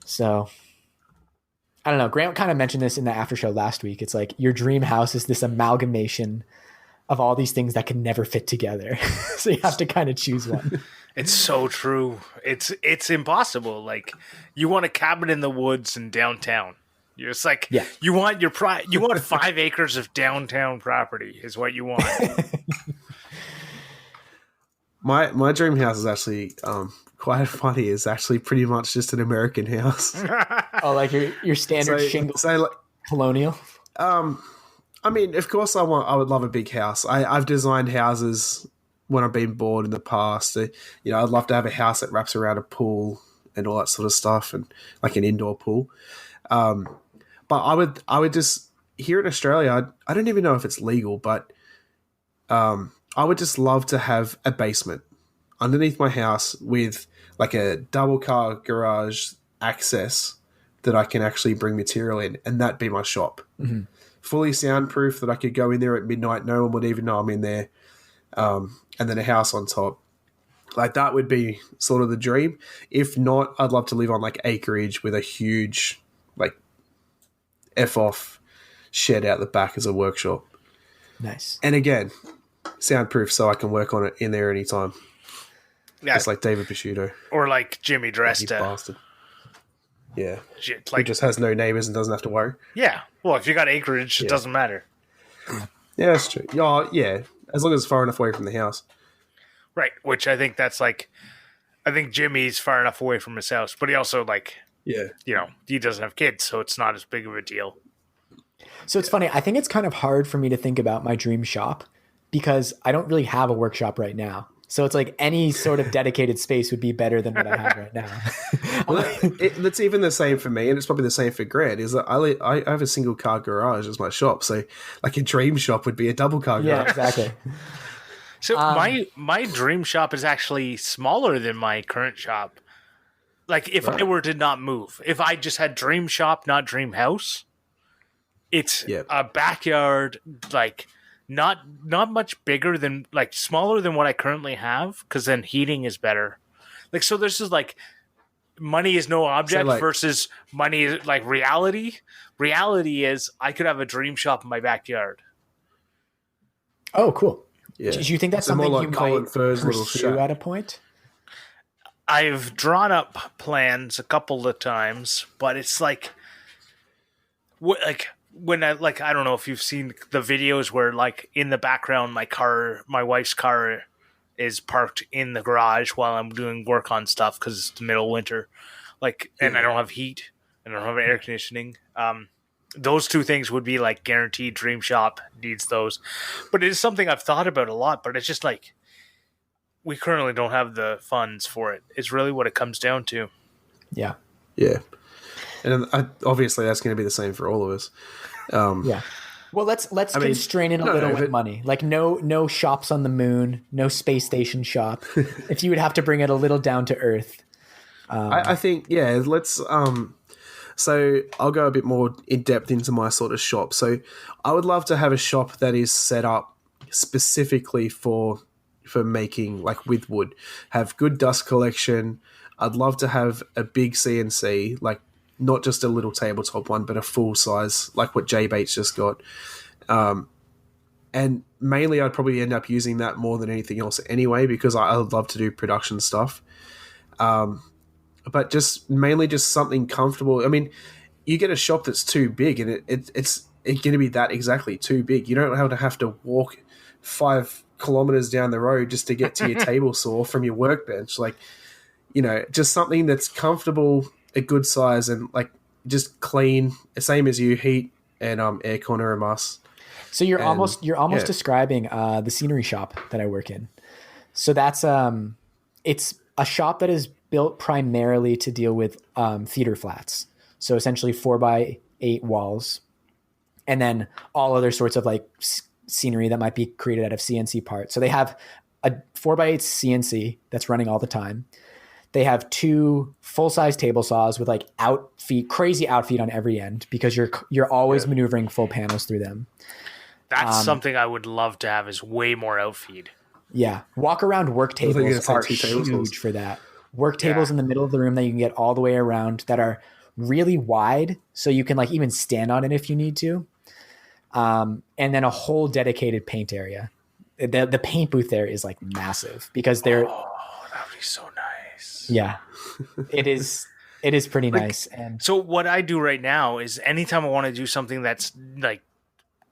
S2: So I don't know. Grant kind of mentioned this in the after show last week. It's like your dream house is this amalgamation of all these things that can never fit together. So you have to kind of choose one.
S3: It's so true. It's impossible. Like you want a cabin in the woods in downtown. You're just like,
S2: yeah.
S3: You want 5 acres of downtown property is what you want.
S1: My dream house is actually quite funny. It's actually pretty much just an American house.
S2: Oh, like your standard shingle colonial.
S1: I mean, of course, I would love a big house. I've designed houses when I've been bored in the past. I'd love to have a house that wraps around a pool and all that sort of stuff, and like an indoor pool. But I would just, here in Australia, I don't even know if it's legal, but I would just love to have a basement underneath my house with like a double car garage access that I can actually bring material in, and that be my shop.
S2: Mm-hmm.
S1: Fully soundproof that I could go in there at midnight. No one would even know I'm in there. And then a house on top. Like that would be sort of the dream. If not, I'd love to live on like acreage with a huge like F-off shed out the back as a workshop.
S2: Nice.
S1: And again, soundproof so I can work on it in there anytime.
S3: Yeah.
S1: Just like David Picciuto.
S3: Or like Jimmy Dresta.
S1: Bastard. Yeah.
S3: Like,
S1: he just has no neighbors and doesn't have to worry.
S3: Yeah. Well, if you got acreage, it doesn't matter.
S1: Yeah, that's true. Yeah. As long as it's far enough away from the house.
S3: Right. Which I think that's like, I think Jimmy's far enough away from his house, but he also like, he doesn't have kids, so it's not as big of a deal.
S2: So it's funny. I think it's kind of hard for me to think about my dream shop because I don't really have a workshop right now. So it's like any sort of dedicated space would be better than what I have right now.
S1: Well, that's even the same for me, and it's probably the same for Grant, is that I have a single car garage as my shop. So like a dream shop would be a double car garage.
S2: Yeah, exactly.
S3: So my dream shop is actually smaller than my current shop. Like if I were to not move, if I just had dream shop, not dream house, it's a backyard, like not much bigger than, like smaller than what I currently have, because then heating is better. Like, so this is like money is no object versus money is like reality. Reality is I could have a dream shop in my backyard.
S2: Oh, cool.
S1: Yeah.
S2: Do you think that's something you might pursue at a point?
S3: I've drawn up plans a couple of times, but it's like when I don't know if you've seen the videos where like in the background my wife's car is parked in the garage while I'm doing work on stuff because it's the middle of winter, and I don't have heat and I don't have air conditioning. Those two things would be like guaranteed dream shop needs those, but it is something I've thought about a lot, but it's just like we currently don't have the funds for it. It's really what it comes down to.
S2: Yeah.
S1: Yeah. And obviously that's going to be the same for all of us.
S2: Yeah. Well, let's constrain it a little with money. Like no shops on the moon, no space station shop. If you would have to bring it a little down to earth.
S1: I think, let's... So I'll go a bit more in depth into my sort of shop. So I would love to have a shop that is set up specifically for making, like with wood, have good dust collection. I'd love to have a big CNC, like not just a little tabletop one, but a full size, like what J Bates just got. And mainly I'd probably end up using that more than anything else anyway, because I would love to do production stuff. But just mainly just something comfortable. I mean, you get a shop that's too big and it's going to be that exactly too big. You don't have to walk 5 kilometers down the road just to get to your table saw from your workbench. Like, just something that's comfortable, a good size, and like just clean, same as you, heat and aircon are a must.
S2: So you're almost describing the scenery shop that I work in. So that's it's a shop that is built primarily to deal with theater flats. So essentially 4x8 walls, and then all other sorts of like scenery that might be created out of CNC parts. So they have a 4x8 CNC that's running all the time. They have 2 full-size table saws with like crazy outfeed on every end, because you're always maneuvering full panels through them.
S3: That's something I would love to have, is way more outfeed.
S2: Yeah. Walk around work tables are huge for that. Work tables in the middle of the room that you can get all the way around, that are really wide, so you can like even stand on it if you need to. And then a whole dedicated paint area. The paint booth there is like massive, because they're...
S3: Oh, that would be so nice.
S2: Yeah, it is. It is pretty nice. And
S3: so what I do right now is, anytime I want to do something that's like,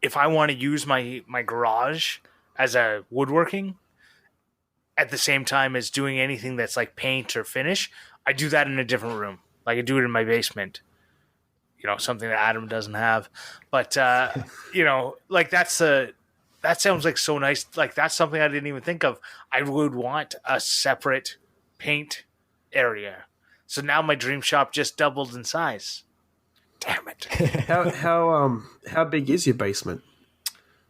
S3: if I want to use my garage as a woodworking at the same time as doing anything that's like paint or finish, I do that in a different room. Like I do it in my basement, something that Adam doesn't have. But, like that sounds like so nice. Like that's something I didn't even think of. I would want a separate paint area. So now my dream shop just doubled in size. Damn it.
S1: How big is your basement?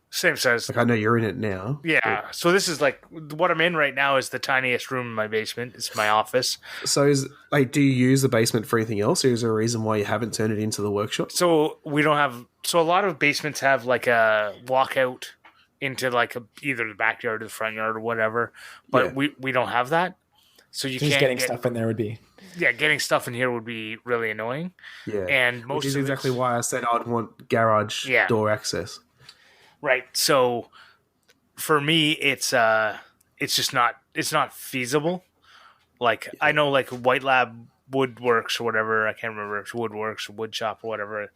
S3: Same size.
S1: Like I know you're in it now.
S3: Yeah.
S1: But...
S3: So this is like what I'm in right now is the tiniest room in my basement. It's my office.
S1: So do you use the basement for anything else, or is there a reason why you haven't turned it into the workshop?
S3: So we don't have. So a lot of basements have like a walkout into like either the backyard or the front yard or whatever, but we don't have that. So you can't
S2: getting stuff in there would be.
S3: Yeah, getting stuff in here would be really annoying.
S1: Yeah,
S3: and most
S1: which is exactly why I said I'd want garage door access.
S3: Right. So for me, it's just not feasible. Like I know like White Lab Woodworks or whatever. I can't remember if it's Woodworks or Woodshop or whatever.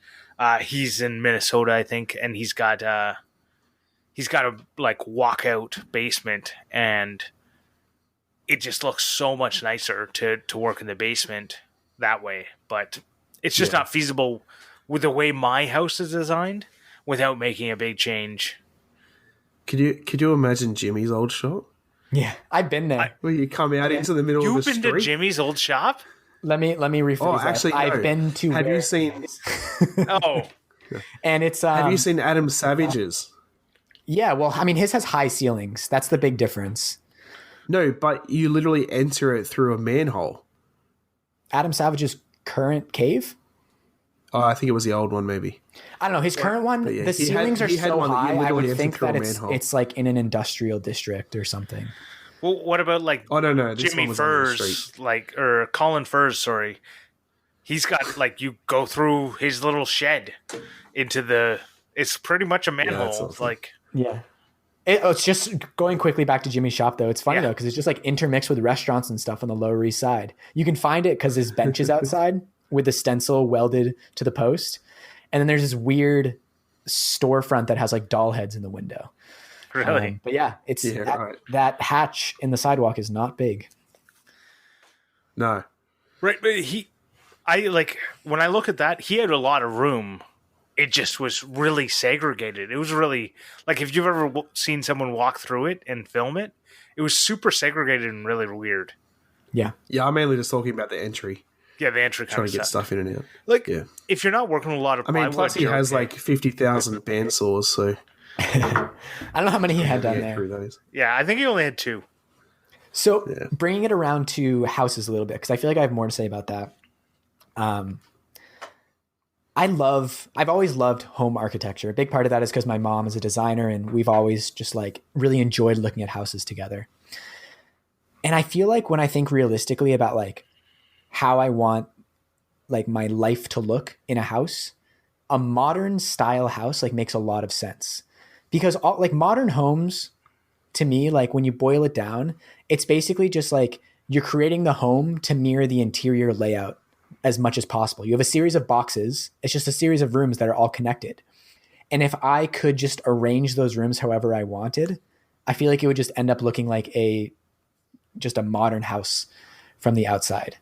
S3: He's in Minnesota, I think, and he's got a like walkout basement, and it just looks so much nicer to work in the basement that way. But it's just not feasible with the way my house is designed without making a big change.
S1: Could you imagine Jimmy's old shop?
S2: Yeah, I've been there.
S1: Where you come out into the middle of the street.
S3: You've been to Jimmy's old shop?
S2: Let me rephrase that.
S1: Actually, no.
S2: I've been to.
S1: Have you seen?
S2: And it's.
S1: Have you seen Adam Savage's?
S2: Yeah, well, I mean, his has high ceilings. That's the big difference.
S1: No, but you literally enter it through a manhole.
S2: Adam Savage's current cave?
S1: Oh, I think it was the old one, maybe.
S2: I don't know. His current one, the ceilings are so high, I would think that it's like in an industrial district or something.
S3: Well, what about like Jimmy Furs, or Colin Furs, sorry. He's got like, you go through his little shed into it's pretty much a manhole.
S2: Yeah. It's just going quickly back to Jimmy's shop, though. It's funny, though, because it's just like intermixed with restaurants and stuff on the Lower East Side. You can find it because his bench is outside with the stencil welded to the post. And then there's this weird storefront that has like doll heads in the window.
S3: Really?
S2: But yeah, it's that hatch in the sidewalk is not big.
S1: No.
S3: Right. But when I look at that, he had a lot of room. It just was really segregated. It was really like, if you've ever seen someone walk through it and film it, it was super segregated and really weird.
S2: Yeah.
S1: Yeah, I'm mainly just talking about the entry.
S3: Yeah, the entry
S1: trying to get stuff in and out.
S3: Like, if you're not working with a lot of plywood,
S1: plus he has like 50,000 bandsaws, so...
S2: I don't know how many he had down there.
S3: Yeah, I think he only had 2.
S2: So, bringing it around to houses a little bit, because I feel like I have more to say about that. I've always loved home architecture. A big part of that is because my mom is a designer, and we've always just like really enjoyed looking at houses together. And I feel like when I think realistically about like how I want like my life to look in a house, a modern style house like makes a lot of sense, because all like modern homes to me, like when you boil it down, it's basically just like you're creating the home to mirror the interior layout as much as possible. You have a series of boxes. It's just a series of rooms that are all connected. And if I could just arrange those rooms however I wanted, I feel like it would just end up looking like just a modern house from the outside.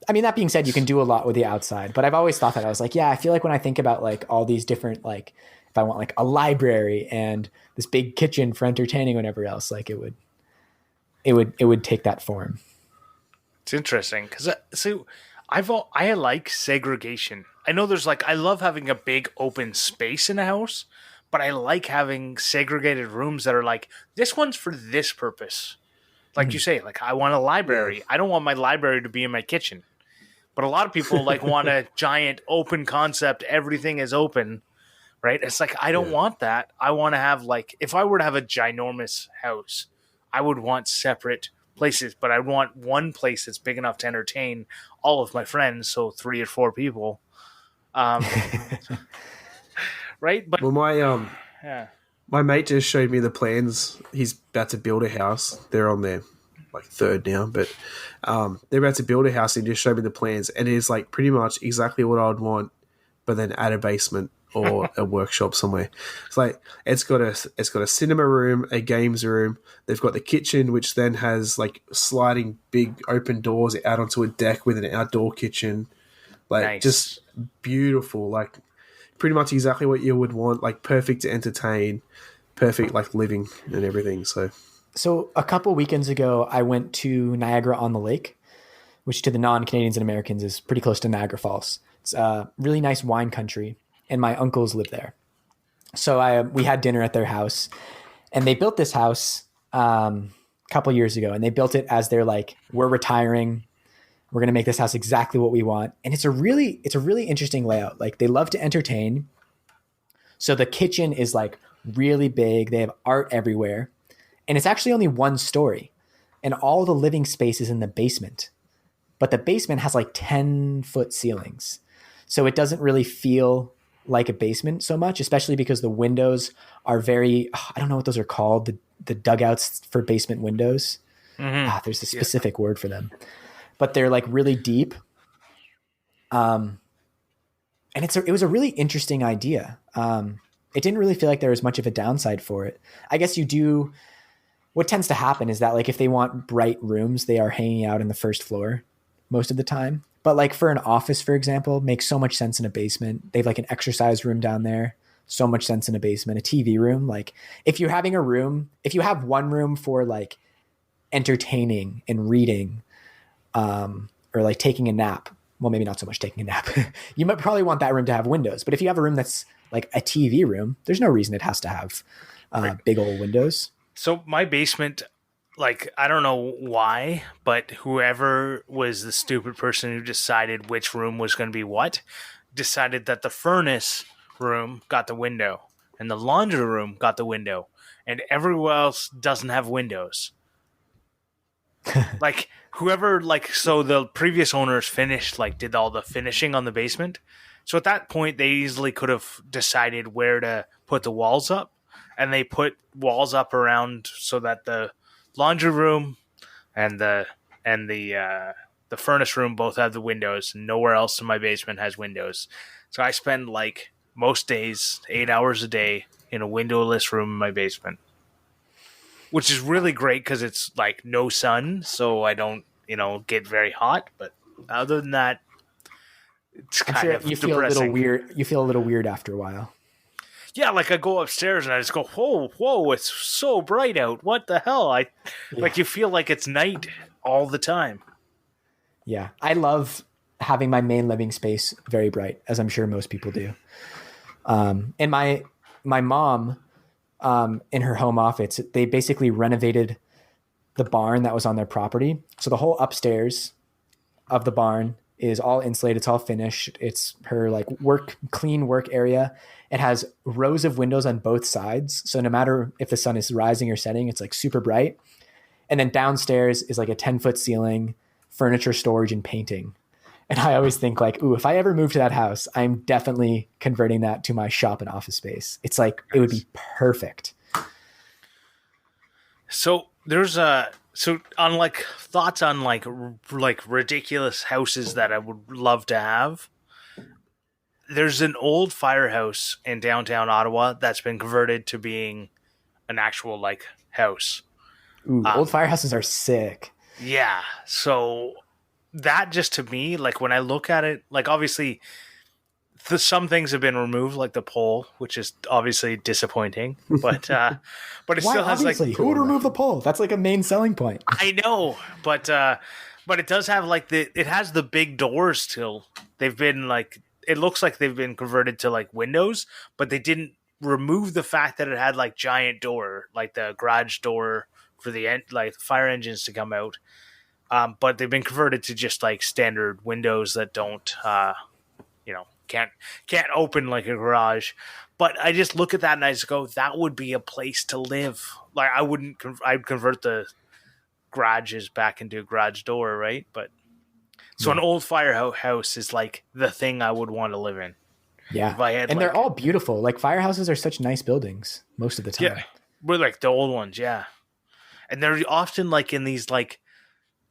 S2: I mean, that being said, you can do a lot with the outside, but I've always thought that. I was like, yeah, I feel like when I think about like all these different, like if I want like a library and this big kitchen for entertaining, whatever else, like it would take that form.
S3: It's interesting because I like segregation. I know there's like I love having a big open space in a house, but I like having segregated rooms that are like this one's for this purpose. Like you say, like I want a library. I don't want my library to be in my kitchen. But a lot of people like want a giant open concept. Everything is open, right? It's like I don't want that. I want to have like if I were to have a ginormous house, I would want separate places, but I want one place that's big enough to entertain all of my friends, so 3 or 4 people. Right? But
S1: well, my mate just showed me the plans. He's about to build a house. They're on their like 3rd now, but they're about to build a house and just showed me the plans, and it is like pretty much exactly what I would want, but then add a basement or a workshop somewhere. It's like it's got a cinema room, a games room. They've got the kitchen, which then has like sliding big open doors out onto a deck with an outdoor kitchen. Like
S3: nice.
S1: Just beautiful, like pretty much exactly what you would want, like perfect to entertain, perfect like living and everything. So
S2: a couple weekends ago, I went to Niagara-on-the-Lake, which to the non-Canadians and Americans is pretty close to Niagara Falls. It's a really nice wine country, and my uncles live there. So we had dinner at their house, and they built this house a couple years ago, and they built it as they're like, we're retiring. We're going to make this house exactly what we want. And it's a really interesting layout. Like they love to entertain. So the kitchen is like really big. They have art everywhere. And it's actually only 1 story, and all the living space is in the basement, but the basement has like 10-foot ceilings. So it doesn't really feel like a basement so much, especially because the windows are very, I don't know what those are called. The dugouts for basement windows. Mm-hmm. There's a specific word for them, but they're like really deep. And it was a really interesting idea. It didn't really feel like there was much of a downside for it. I guess what tends to happen is that like if they want bright rooms, they are hanging out in the first floor most of the time. But like for an office, for example, makes so much sense in a basement. They have like an exercise room down there, so much sense in a basement, a TV room. Like if you have one room for like entertaining and reading, or like taking a nap, well, maybe not so much taking a nap. You might probably want that room to have windows, but if you have a room that's like a TV room, there's no reason it has to have big old windows.
S3: So my basement, like, I don't know why, but whoever was the stupid person who decided which room was going to be what, decided that the furnace room got the window and the laundry room got the window and everywhere else doesn't have windows. Like, whoever, like, so the previous owners finished, like, did all the finishing on the basement. So at that point, they easily could have decided where to put the walls up. And they put walls up around so that the laundry room and the furnace room both have the windows. And nowhere else in my basement has windows. So I spend like most days 8 hours a day in a windowless room in my basement, which is really great because it's like no sun, so I don't get very hot. But other than that, it's kind of
S2: you feel
S3: depressing.
S2: A little weird. You feel a little weird after a while.
S3: Yeah, like I go upstairs and I just go, whoa, it's so bright out. What the hell? Like you feel like it's night all the time.
S2: Yeah, I love having my main living space very bright, as I'm sure most people do. And my mom, in her home office, they basically renovated the barn that was on their property. So the whole upstairs of the barn is all insulated. It's all finished. It's her like clean work area. It has rows of windows on both sides. So no matter if the sun is rising or setting, it's like super bright. And then downstairs is like a 10-foot ceiling, furniture storage and painting. And I always think like, ooh, if I ever move to that house, I'm definitely converting that to my shop and office space. It's like, it would be perfect.
S3: So there's on like thoughts on like ridiculous houses that I would love to have. There's an old firehouse in downtown Ottawa that's been converted to being an actual like house.
S2: Ooh, old firehouses are sick.
S3: Yeah. So that just to me, like when I look at it, like obviously some things have been removed, like the pole, which is obviously disappointing, but it
S2: Why,
S3: still has
S2: obviously,
S3: like,
S2: who would remove the pole? That's like a main selling point.
S3: I know, but it does have like it has the big doors still. They've been like, it looks like they've been converted to like windows, but they didn't remove the fact that it had like giant door, like the garage door for the like fire engines to come out. But they've been converted to just like standard windows that don't, can't open like a garage. But I just look at that and I just go, that would be a place to live. Like I'd convert the garages back into a garage door, right? But so an old firehouse is like the thing I would want to live in.
S2: Yeah, and they're all beautiful. Like firehouses are such nice buildings most of the time.
S3: Yeah, we're like the old ones, yeah, and they're often like in these like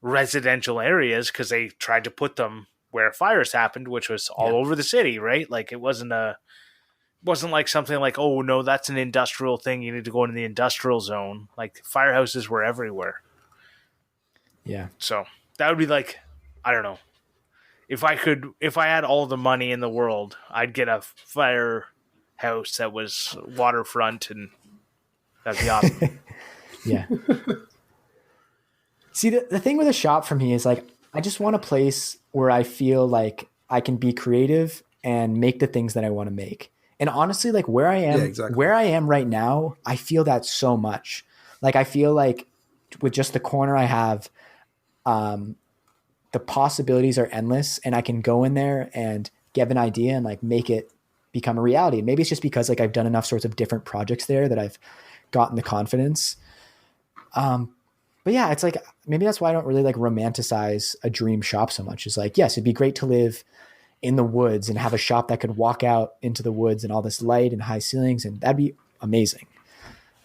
S3: residential areas because they tried to put them where fires happened, which was all over the city, right? Like it wasn't like something like, oh no, that's an industrial thing, you need to go into the industrial zone. Like firehouses were everywhere.
S2: Yeah,
S3: so that would be like, I don't know. If I had all the money in the world, I'd get a firehouse that was waterfront, and that'd be awesome.
S2: Yeah. See, the thing with a shop for me is like, I just want a place where I feel like I can be creative and make the things that I want to make. And honestly, like where I am right now, I feel that so much. Like I feel like with just the corner I have, the possibilities are endless, and I can go in there and get an idea and like make it become a reality. And maybe it's just because like I've done enough sorts of different projects there that I've gotten the confidence. But yeah, it's like, maybe that's why I don't really like romanticize a dream shop so much. It's like, yes, it'd be great to live in the woods and have a shop that could walk out into the woods and all this light and high ceilings, and that'd be amazing.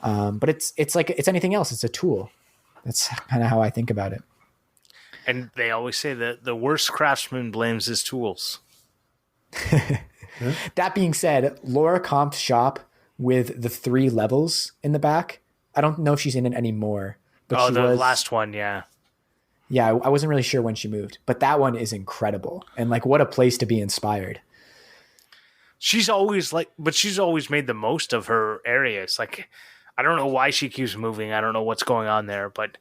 S2: But it's like, it's anything else. It's a tool. That's kind of how I think about it.
S3: And they always say that the worst craftsman blames his tools.
S2: That being said, Laura Comp's shop with the 3 levels in the back, I don't know if she's in it anymore. But
S3: the last one, yeah.
S2: Yeah, I wasn't really sure when she moved. But that one is incredible. And like, what a place to be inspired.
S3: She's always made the most of her areas. Like, I don't know why she keeps moving. I don't know what's going on there. But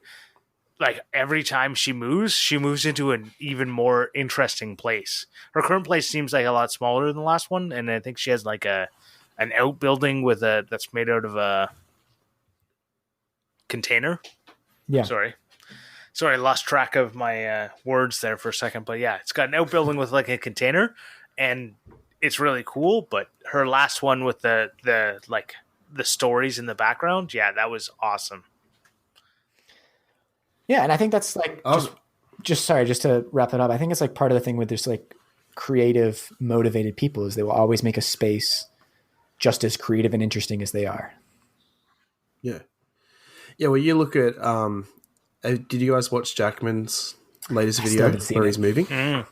S3: like every time she moves into an even more interesting place. Her current place seems like a lot smaller than the last one, and I think she has like an outbuilding that's made out of a container. Yeah. Sorry, I lost track of my words there for a second, but yeah, it's got an outbuilding with like a container, and it's really cool. But her last one with the stories in the background, yeah, that was awesome.
S2: Yeah, and I think that's like just to wrap it up. I think it's like part of the thing with this like creative, motivated people is they will always make a space just as creative and interesting as they are.
S1: Yeah. Yeah, well, you look at did you guys watch Jackman's latest video where he's moving?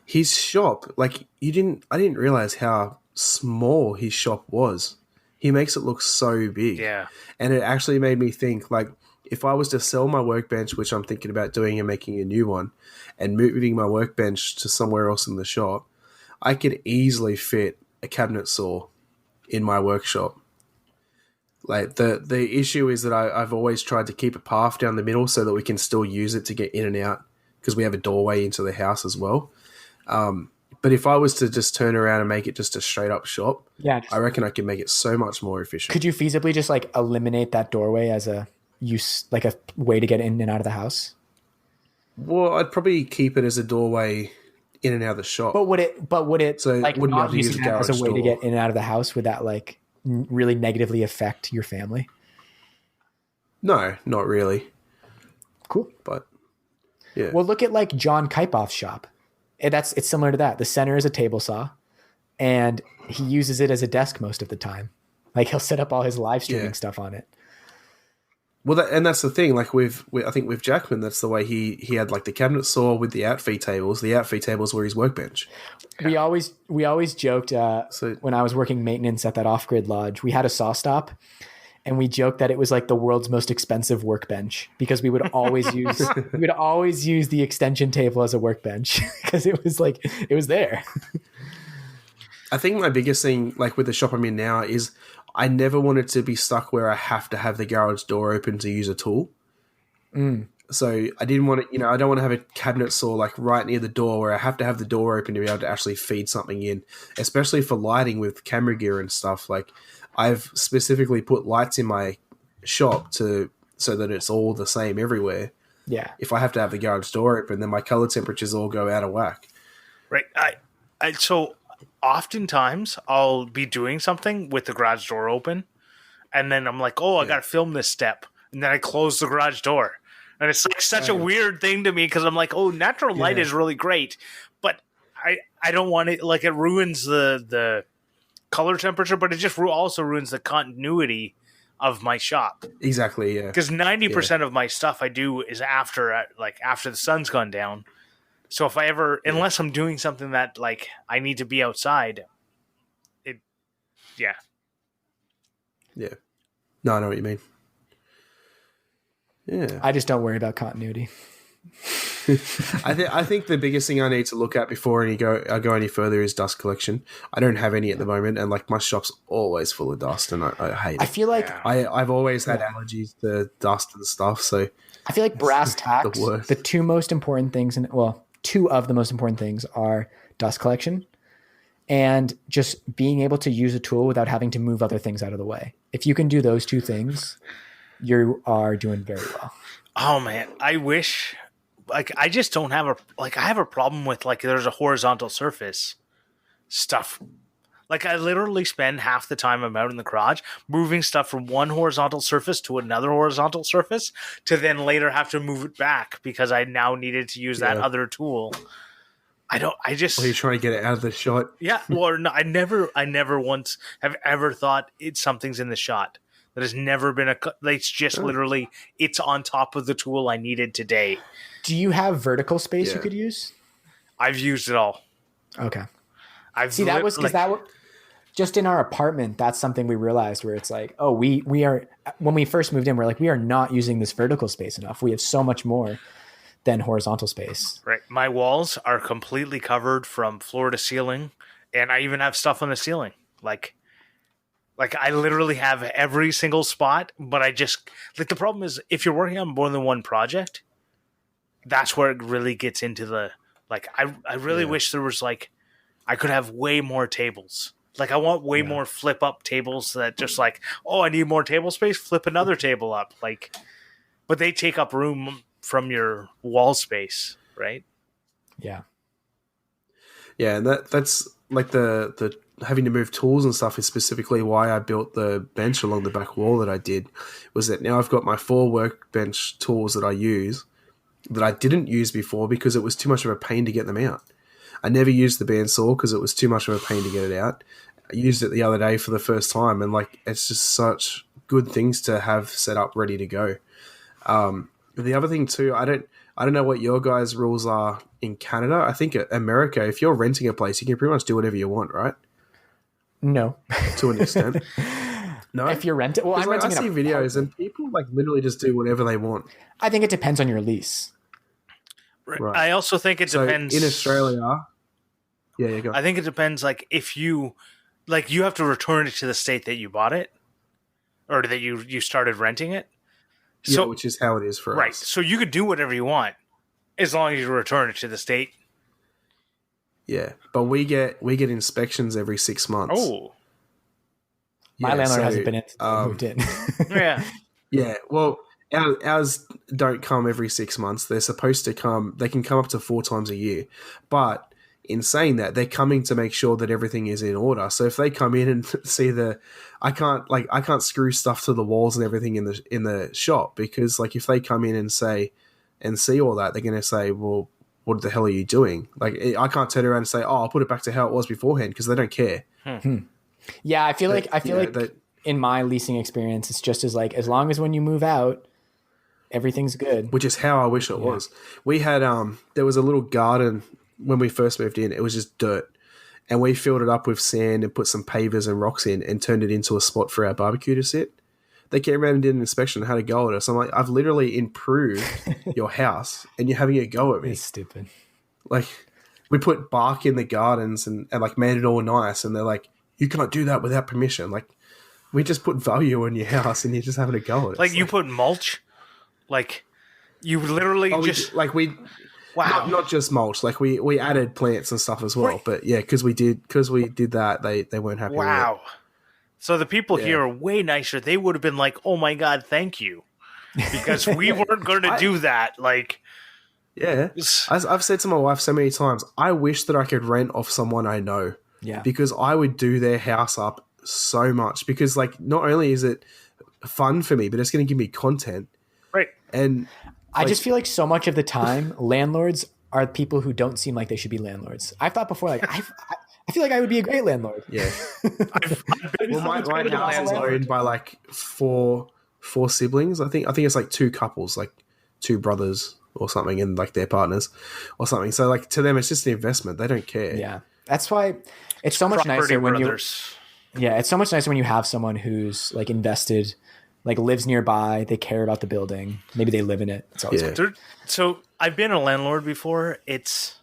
S1: His shop, like I didn't realize how small his shop was. He makes it look so big.
S3: Yeah.
S1: And it actually made me think, like, if I was to sell my workbench, which I'm thinking about doing and making a new one, and moving my workbench to somewhere else in the shop, I could easily fit a cabinet saw in my workshop. Like the issue is that I've always tried to keep a path down the middle so that we can still use it to get in and out, because we have a doorway into the house as well. But if I was to just turn around and make it just a straight up shop, I reckon I could make it so much more efficient.
S2: Could you feasibly just like eliminate that doorway as a use, like a way to get in and out of the house?
S1: Well, I'd probably keep it as a doorway in and out of the shop.
S2: But would it
S1: so
S2: like
S1: wouldn't
S2: not
S1: be able to use
S2: using that as a way to get in and out of the house? Would that like really negatively affect your family?
S1: No, not really.
S2: Cool.
S1: But yeah.
S2: Well, look at like John Kipoff's shop. It's similar to that. The center is a table saw, and he uses it as a desk most of the time. Like he'll set up all his live streaming stuff on it.
S1: Well, that's the thing. Like I think with Jackman, that's the way he had like the cabinet saw with the outfeed tables. The outfeed tables were his workbench.
S2: We always joked when I was working maintenance at that off-grid lodge. We had a saw stop, and we joked that it was like the world's most expensive workbench because we would always use the extension table as a workbench because it was there.
S1: I think my biggest thing, like with the shop I'm in now, is I never wanted to be stuck where I have to have the garage door open to use a tool. So I didn't want to, I don't want to have a cabinet saw like right near the door where I have to have the door open to be able to actually feed something in, especially for lighting with camera gear and stuff. Like I've specifically put lights in my shop so that it's all the same everywhere.
S2: Yeah.
S1: If I have to have the garage door open, then my color temperatures all go out of whack.
S3: Right. So oftentimes I'll be doing something with the garage door open, and then I'm like, I got to film this step. And then I close the garage door. And it's like such a weird thing to me because I'm like, natural light is really great. But I don't want it, like it ruins the color temperature, but it just also ruins the continuity of my shop.
S1: Exactly, yeah.
S3: Because 90% of my stuff I do is after the sun's gone down. So if I ever, unless I'm doing something that like I need to be outside,
S1: Yeah. No, I know what you mean. Yeah.
S2: I just don't worry about continuity.
S1: I think the biggest thing I need to look at before I go any further is dust collection. I don't have any at the moment, and like my shop's always full of dust, and I hate it.
S2: I feel like
S1: I've always had allergies to dust and stuff, so
S2: I feel like brass tacks.
S1: worst.
S2: The two most important things, two of the most important things are dust collection and just being able to use a tool without having to move other things out of the way. If you can do those two things, you are doing very well.
S3: Oh man, I wish. Like I just don't have I have a problem with like there's a horizontal surface stuff. Like I literally spend half the time I'm out in the garage moving stuff from one horizontal surface to another horizontal surface to then later have to move it back because I now needed to use that other tool. Well, you're
S1: trying to get it out of the shot.
S3: Yeah. Well, no, I never once have ever thought something's in the shot. That has never been it's just literally, it's on top of the tool I needed today.
S2: Do you have vertical space you could use?
S3: I've used it all.
S2: Okay. That was because just in our apartment, that's something we realized where it's like, we are, when we first moved in, we're like, we are not using this vertical space enough. We have so much more than horizontal space.
S3: Right. My walls are completely covered from floor to ceiling, and I even have stuff on the ceiling. Like I literally have every single spot, but I just the problem is if you're working on more than one project, that's where it really gets into the I really wish there was I could have way more tables. Like I want way more flip up tables that just I need more table space, flip another table up. But they take up room from your wall space, right?
S2: Yeah.
S1: Yeah, and that's like the having to move tools and stuff is specifically why I built the bench along the back wall that I did, was that now I've got my 4 workbench tools that I use that I didn't use before because it was too much of a pain to get them out. I never used the bandsaw because it was too much of a pain to get it out. I used it the other day for the first time, and it's just such good things to have set up ready to go. The other thing too, I don't know what your guys' rules are in Canada. I think America, if you're renting a place, you can pretty much do whatever you want, right?
S2: No.
S1: To an extent. No.
S2: If you're renting, well, I'm renting.
S1: I see videos and people literally just do whatever they want.
S2: I think it depends on your lease.
S3: Right. I also think it depends
S1: in Australia. Yeah, go.
S3: I think it depends. If you you have to return it to the state that you bought it, or that you started renting it.
S1: So, yeah, which is how it is for us.
S3: Right. So you could do whatever you want as long as you return it to the state.
S1: Yeah, but we get inspections every 6 months.
S3: Oh,
S2: my landlord hasn't been moved in.
S3: Yeah,
S1: yeah. Well, ours don't come every 6 months. They're supposed to come. They can come up to 4 times a year. But in saying that, they're coming to make sure that everything is in order. So if they come in and see I can't screw stuff to the walls and everything in the shop because if they come in and see all that, they're going to say, well, what the hell are you doing? I can't turn around and say, I'll put it back to how it was beforehand because they don't care.
S2: Yeah, I feel like in my leasing experience, it's just as long as when you move out, everything's good.
S1: Which is how I wish it was. We had there was a little garden when we first moved in. It was just dirt, and we filled it up with sand and put some pavers and rocks in and turned it into a spot for our barbecue to sit. They came around and did an inspection and had a go at us. I'm like, I've literally improved your house and you're having a go at me.
S2: It's stupid.
S1: Like, we put bark in the gardens and like made it all nice, and they're like, you can't do that without permission. Like, we just put value in your house and you're just having a go at us.
S3: Like, you put mulch? Like, you literally just...
S1: Wow. Not just mulch. Like, we added plants and stuff as well. Right. But yeah, because we did that, they weren't happy with it.
S3: So the people here are way nicer. They would have been like, oh my God, thank you. Because we weren't going to do that. Like...
S1: Yeah. I've said to my wife so many times, I wish that I could rent off someone I know.
S2: Yeah.
S1: Because I would do their house up so much. Because, like, not only is it fun for me, but it's going to give me content.
S3: Right.
S1: And
S2: I just feel like so much of the time, landlords are people who don't seem like they should be landlords. I've thought before, like, I feel like I would be a great landlord.
S1: Yeah. My house is owned by, like, four siblings. I think it's, like, 2 couples, like 2 brothers or something, and like their partners or something. So like to them, it's just an investment. They don't care.
S2: Yeah. That's why it's so much nicer when it's so much nicer when you have someone who's like invested, like lives nearby. They care about the building. Maybe they live in it. It's always
S3: fun. So I've been a landlord before. It's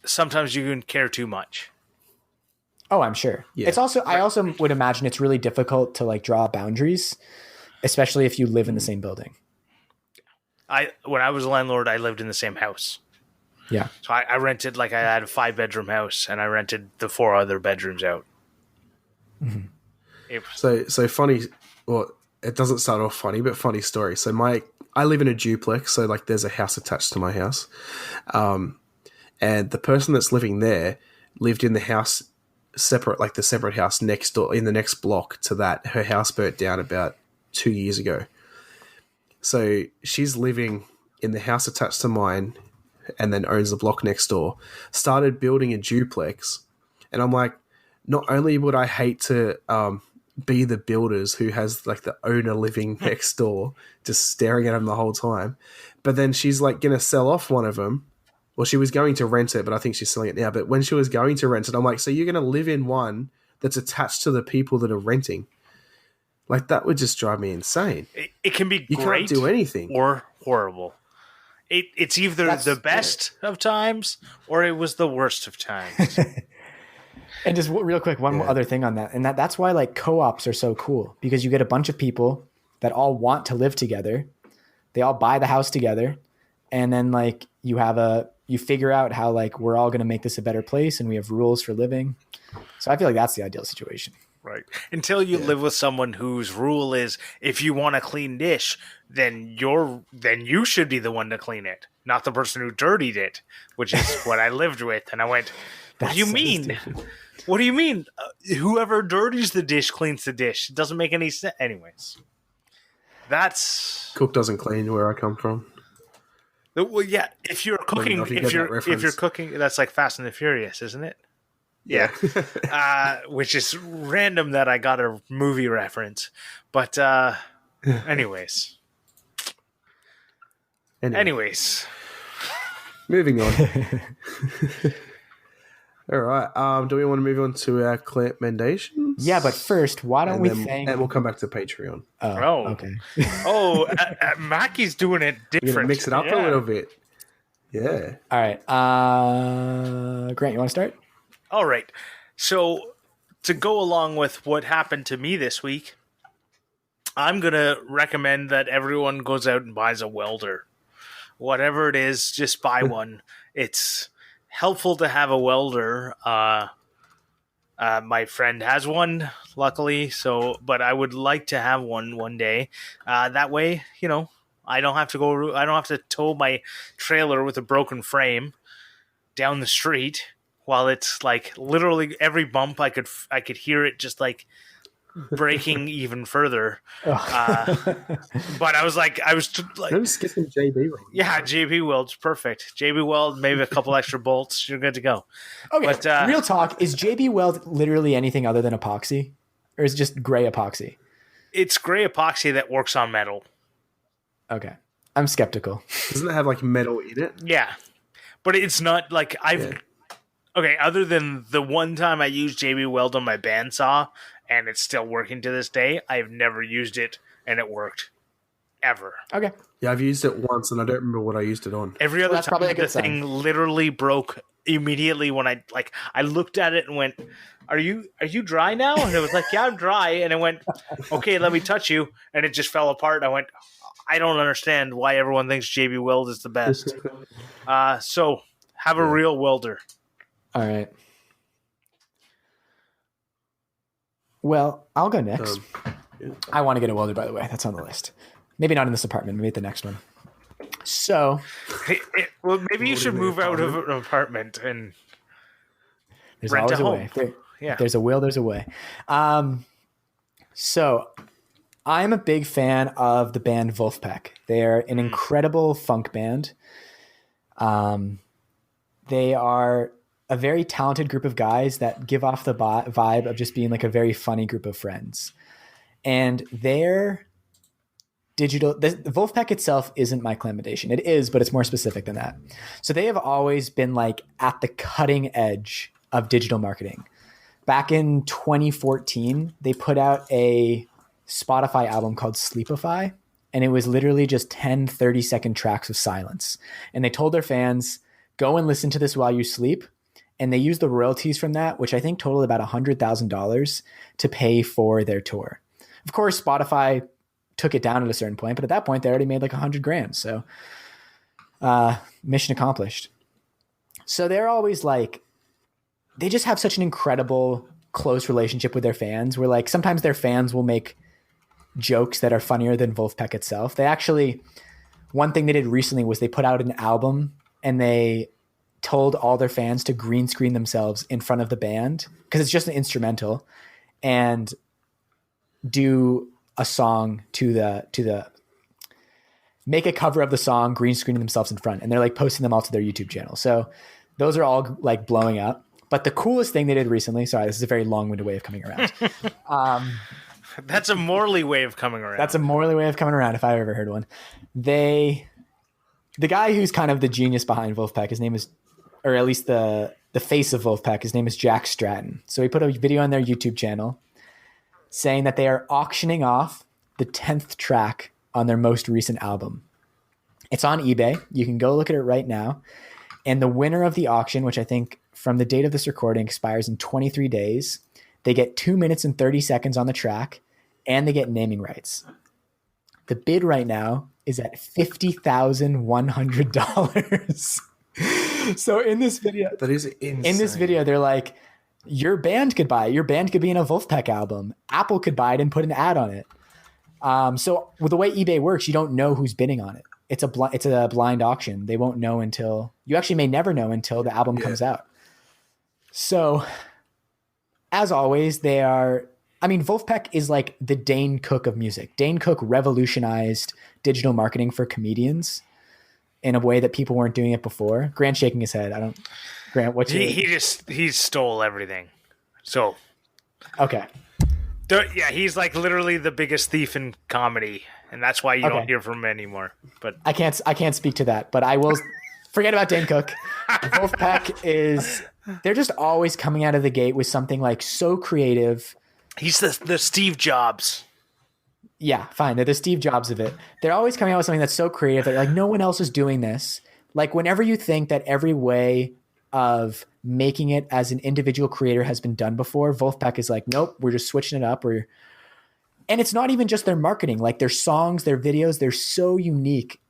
S3: sometimes you can care too much.
S2: Oh, I'm sure. Yeah. It's also, I also would imagine it's really difficult to like draw boundaries, especially if you live in the same building.
S3: When I was a landlord, I lived in the same house.
S2: Yeah.
S3: So I rented, like, I had a 5-bedroom house, and I rented the 4 other bedrooms out.
S1: Mm-hmm. So funny. Well, it doesn't start off funny, but funny story. So I live in a duplex, so like there's a house attached to my house, and the person that's living there lived in the house separate, like the separate house next door in the next block to that. Her house burnt down about 2 years ago. So she's living in the house attached to mine and then owns the block next door, started building a duplex. And I'm like, not only would I hate to be the builders who has like the owner living next door, just staring at him the whole time, but then she's like going to sell off one of them. Well, she was going to rent it, but I think she's selling it now. But when she was going to rent it, I'm like, so you're going to live in one that's attached to the people that are renting? Like, that would just drive me insane.
S3: It can be
S1: you
S3: great
S1: can't do anything.
S3: Or horrible. It's either the best of times or it was the worst of times.
S2: And just real quick, one more other thing on that. And that's why like co-ops are so cool, because you get a bunch of people that all want to live together. They all buy the house together. And then like you figure out how like we're all going to make this a better place, and we have rules for living. So I feel like that's the ideal situation.
S3: Right. Until you live with someone whose rule is, if you want a clean dish, then you should be the one to clean it, not the person who dirtied it, which is what I lived with. And I went, what do you mean? What do you mean? Whoever dirties the dish cleans the dish. It doesn't make any sense. Anyways, that's
S1: cook doesn't clean where I come from.
S3: Well, yeah. If you're cooking, if you're cooking, that's like Fast and the Furious, isn't it? Yeah. Which is random that I got a movie reference. But anyways.
S1: Moving on. All right. Do we want to move on to our Clampmendations?
S2: Yeah, but first, why don't
S1: and we'll come back to Patreon.
S3: Oh.
S2: Okay.
S3: Mackie's doing it different.
S1: We're gonna mix it up a little bit. Yeah.
S2: All right. Grant, you want to start?
S3: All right. So to go along with what happened to me this week, I'm going to recommend that everyone goes out and buys a welder. Whatever it is, just buy one. It's helpful to have a welder. My friend has one, luckily. But I would like to have one day. That way, I don't have to tow my trailer with a broken frame down the street. While it's like literally every bump, I could hear it just like breaking even further. But I was
S1: just get some JB weld.
S3: Yeah, JB weld's perfect. JB weld, maybe a couple extra bolts, you're good to go.
S2: Okay, but, real talk, is JB weld literally anything other than epoxy, or is it just gray epoxy?
S3: It's gray epoxy that works on metal.
S2: Okay, I'm skeptical.
S1: Doesn't it have like metal in it?
S3: Yeah, but it's not like Okay, other than the one time I used JB Weld on my bandsaw and it's still working to this day. I've never used it, and it worked ever.
S2: Okay.
S1: Yeah, I've used it once, and I don't remember what I used it on.
S3: Every other time, the thing literally broke immediately when I looked at it and went, Are you dry now? And it was like, yeah, I'm dry. And it went, okay, let me touch you. And it just fell apart. I went, I don't understand why everyone thinks JB Weld is the best. So have a real welder.
S2: All right. Well, I'll go next. I want to get a welder, by the way. That's on the list. Maybe not in this apartment. Maybe at the next one. So,
S3: well, maybe you should move out of an apartment and
S2: there's
S3: rent
S2: always
S3: a
S2: way.
S3: home.
S2: There's a will, there's a way. So, I'm a big fan of the band Wolfpack. They're an incredible funk band. They are a very talented group of guys that give off the vibe of just being like a very funny group of friends. And their digital, the Wolfpack itself isn't my Clampmendation. It is, but it's more specific than that. So they have always been like at the cutting edge of digital marketing. Back in 2014, they put out a Spotify album called Sleepify, and it was literally just 10 30-second tracks of silence. And they told their fans, go and listen to this while you sleep. And they used the royalties from that, which I think totaled about $100,000 to pay for their tour. Of course, Spotify took it down at a certain point, but at that point they already made like $100,000. So mission accomplished. So they're always like, they just have such an incredible close relationship with their fans where like sometimes their fans will make jokes that are funnier than Wolfpack itself. They actually, one thing they did recently was they put out an album and they told all their fans to green screen themselves in front of the band because it's just an instrumental and do a song to the make a cover of the song, green screening themselves in front. And they're like posting them all to their YouTube channel. So those are all like blowing up. But the coolest thing they did recently, sorry, this is a very long-winded way of coming around.
S3: That's a Morley way of coming around.
S2: That's a Morley way of coming around if I ever heard one. The guy who's kind of the genius behind Wolfpack, his name is, or at least the face of Wolfpack, his name is Jack Stratton. So he put a video on their YouTube channel saying that they are auctioning off the 10th track on their most recent album. It's on eBay. You can go look at it right now. And the winner of the auction, which I think from the date of this recording expires in 23 days, they get 2 minutes and 30 seconds on the track and they get naming rights. The bid right now is at $50,100. So in this video,
S1: that is insane.
S2: In this video, they're like, your band could buy it. Your band could be in a Wolfpack album. Apple could buy it and put an ad on it. So with the way eBay works, you don't know who's bidding on it. It's a blind auction. They won't know until, you actually may never know until the album comes out. So as always, Wolfpack is like the Dane Cook of music. Dane Cook revolutionized digital marketing for comedians in a way that people weren't doing it before. Grant's shaking his head. Grant, what's
S3: he stole everything. So
S2: okay.
S3: Yeah, he's like literally the biggest thief in comedy, and that's why you don't hear from him anymore. But
S2: I can't speak to that, but I will forget about Dane Cook. Wolfpack they're just always coming out of the gate with something like so creative.
S3: He's the Steve Jobs.
S2: Yeah, fine. They're the Steve Jobs of it. They're always coming out with something that's so creative that like no one else is doing this. Like whenever you think that every way of making it as an individual creator has been done before, Wolfpack is like, nope, we're just switching it up. And it's not even just their marketing, like their songs, their videos, they're so unique.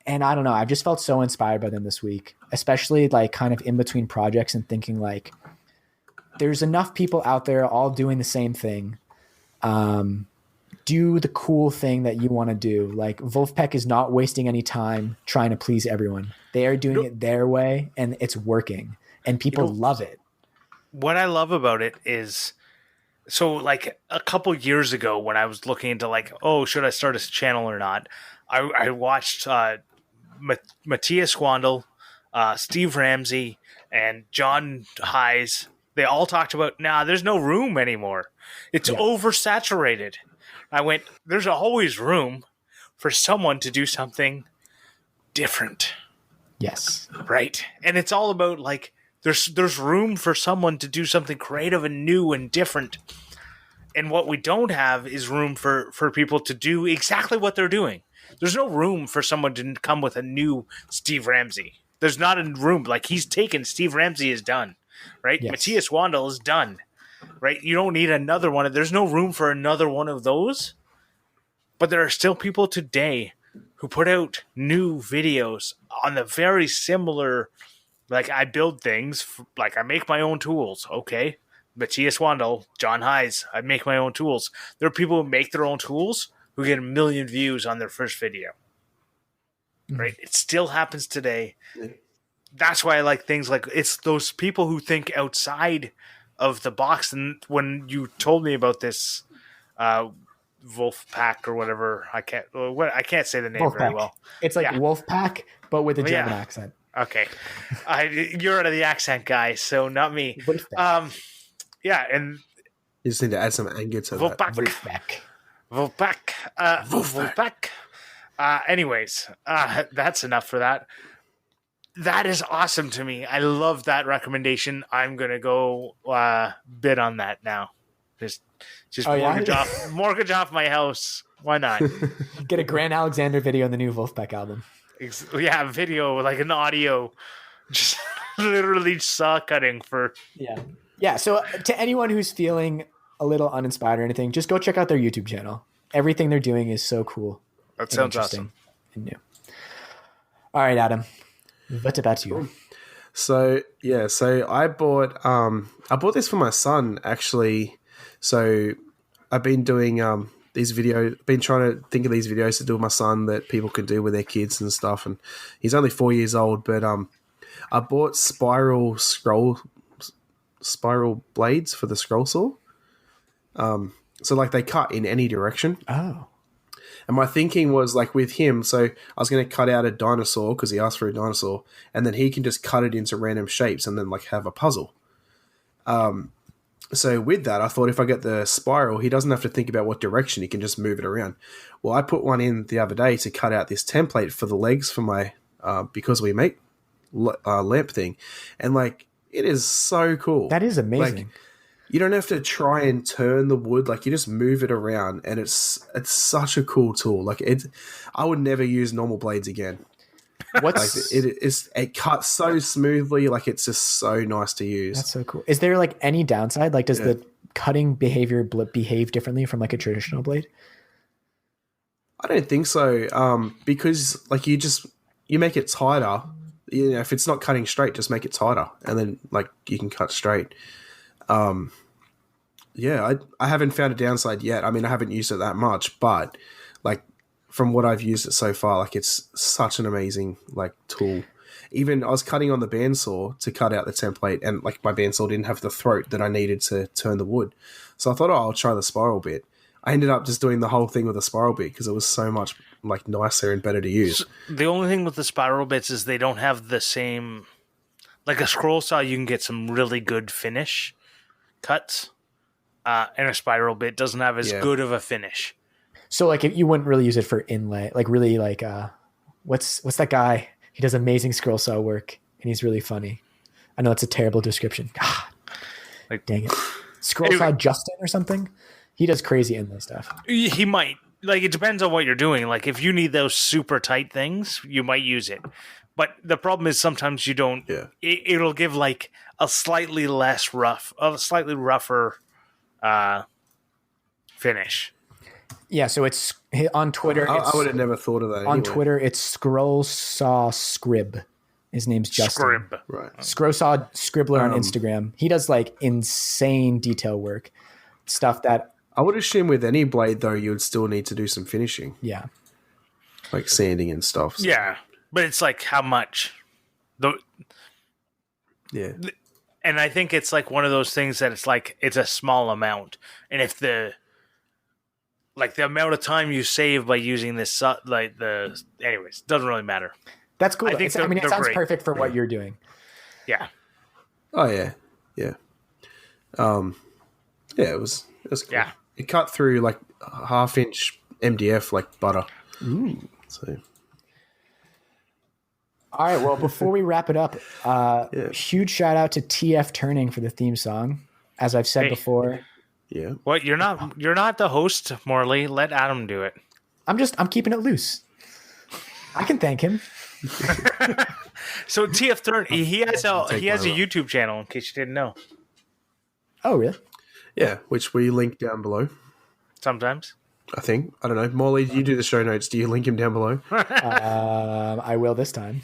S2: And I don't know, I've just felt so inspired by them this week, especially like kind of in between projects and thinking like there's enough people out there all doing the same thing. Do the cool thing that you want to do. Like Wolfpack is not wasting any time trying to please everyone. They are doing it their way and it's working and people love it.
S3: What I love about it is, so like a couple years ago when I was looking into like, oh, should I start a channel or not? I watched Matthias Squandel, Steve Ramsey, and John Hayes. They all talked about, there's no room anymore. It's oversaturated. I went, there's always room for someone to do something different.
S2: Yes.
S3: Right. And it's all about like, there's room for someone to do something creative and new and different. And what we don't have is room for people to do exactly what they're doing. There's no room for someone to come with a new Steve Ramsey. There's not a room. Like, he's taken. Steve Ramsey is done, right?
S2: Yes.
S3: Matthias Wandel is done, right? You don't need another one. There's no room for another one of those. But there are still people today who put out new videos on the very similar, like, I build things, like I make my own tools, okay? Matthias Wandel, John Hayes, I make my own tools. There are people who make their own tools who get 1 million views on their first video. Right? It still happens today. That's why I like things like, it's those people who think outside of the box. And when you told me about this Wolfpack or whatever, I can't say the name
S2: Wolfpack.
S3: very well.
S2: It's like Wolfpack, but with a German accent.
S3: Okay. You're the accent guy, so not me.
S2: Wolfpack.
S3: Yeah, and
S1: you just need to add some anger to that.
S3: Wolfpack. Anyways, that's enough for that. That is awesome to me. I love that recommendation. I'm gonna go bid on that now. Just mortgage off my house. Why not?
S2: Get a Grant Alexander video on the new Wolfpack album.
S3: Yeah, video, like an audio, just literally saw cutting for.
S2: Yeah. So to anyone who's feeling a little uninspired or anything, just go check out their YouTube channel. Everything they're doing is so cool.
S3: That sounds awesome.
S2: And new. All right, Adam. What about you?
S1: So I bought this for my son, actually. So I've been doing been trying to think of these videos to do with my son that people can do with their kids and stuff. And he's only 4 years old, but I bought spiral blades for the scroll saw. So like they cut in any direction.
S2: Oh.
S1: And my thinking was, like, with him, so I was going to cut out a dinosaur because he asked for a dinosaur, and then he can just cut it into random shapes and then, like, have a puzzle. So with that, I thought if I get the spiral, he doesn't have to think about what direction. He can just move it around. Well, I put one in the other day to cut out this template for the legs for my Because We Make lamp thing. And, like, it is so cool.
S2: That is amazing.
S1: Like, you don't have to try and turn the wood. Like, you just move it around, and it's such a cool tool. Like, I would never use normal blades again. It cuts so smoothly. Like, it's just so nice to use.
S2: That's so cool. Is there, like, any downside? Like, does the cutting behavior behave differently from, like, a traditional blade?
S1: I don't think so. Because, like, you make it tighter. You know, if it's not cutting straight, just make it tighter, and then, like, you can cut straight. I haven't found a downside yet. I mean, I haven't used it that much, but, like, from what I've used it so far, like, it's such an amazing, like, tool. Even I was cutting on the bandsaw to cut out the template, and, like, my bandsaw didn't have the throat that I needed to turn the wood. So I thought, I'll try the spiral bit. I ended up just doing the whole thing with a spiral bit because it was so much, like, nicer and better to use.
S3: The only thing with the spiral bits is they don't have the same, like a scroll saw. You can get some really good finish cuts, and a spiral bit doesn't have as good of a finish.
S2: So, like, if you wouldn't really use it for inlay, like, really, like, what's that guy? He does amazing scroll saw work, and he's really funny. I know it's a terrible description. God, like, dang it. Scroll saw Justin or something? He does crazy inlay stuff.
S3: He might. Like, it depends on what you're doing. Like, if you need those super tight things, you might use it. But the problem is sometimes you don't. Yeah. It'll give, like, a slightly rougher finish.
S2: Yeah, so it's on Twitter.
S1: I would have never thought of that.
S2: On Twitter, it's Scroll Saw Scrib. His name's Justin.
S3: Scrib.
S1: Right.
S2: Scroll Saw Scribbler on Instagram. He does, like, insane detail work. Stuff that...
S1: I would assume with any blade, though, you would still need to do some finishing.
S2: Yeah.
S1: Like sanding and stuff. So.
S3: Yeah, but it's like, how much?
S1: Yeah.
S3: And I think it's like one of those things that it's like, it's a small amount. And if the amount of time you save by using this, anyways, doesn't really matter.
S2: That's cool. It sounds great. Perfect for what you're doing.
S3: Yeah.
S1: Oh yeah. Yeah. It was cool.
S3: Yeah.
S1: It cut through like 1/2 inch MDF like butter.
S2: Ooh.
S1: So.
S2: All right. Well, before we wrap it up, huge shout out to TF Turning for the theme song. As I've said before,
S1: Yeah.
S3: What? You're not the host, Morley. Let Adam do it.
S2: I'm keeping it loose. I can thank him.
S3: So TF30, he has a
S1: role.
S3: YouTube channel, in case you didn't know.
S2: Oh, really?
S1: Yeah, which we link down below.
S3: Sometimes.
S1: I think. I don't know. Morley, you do the show notes. Do you link him down below?
S2: I will this time.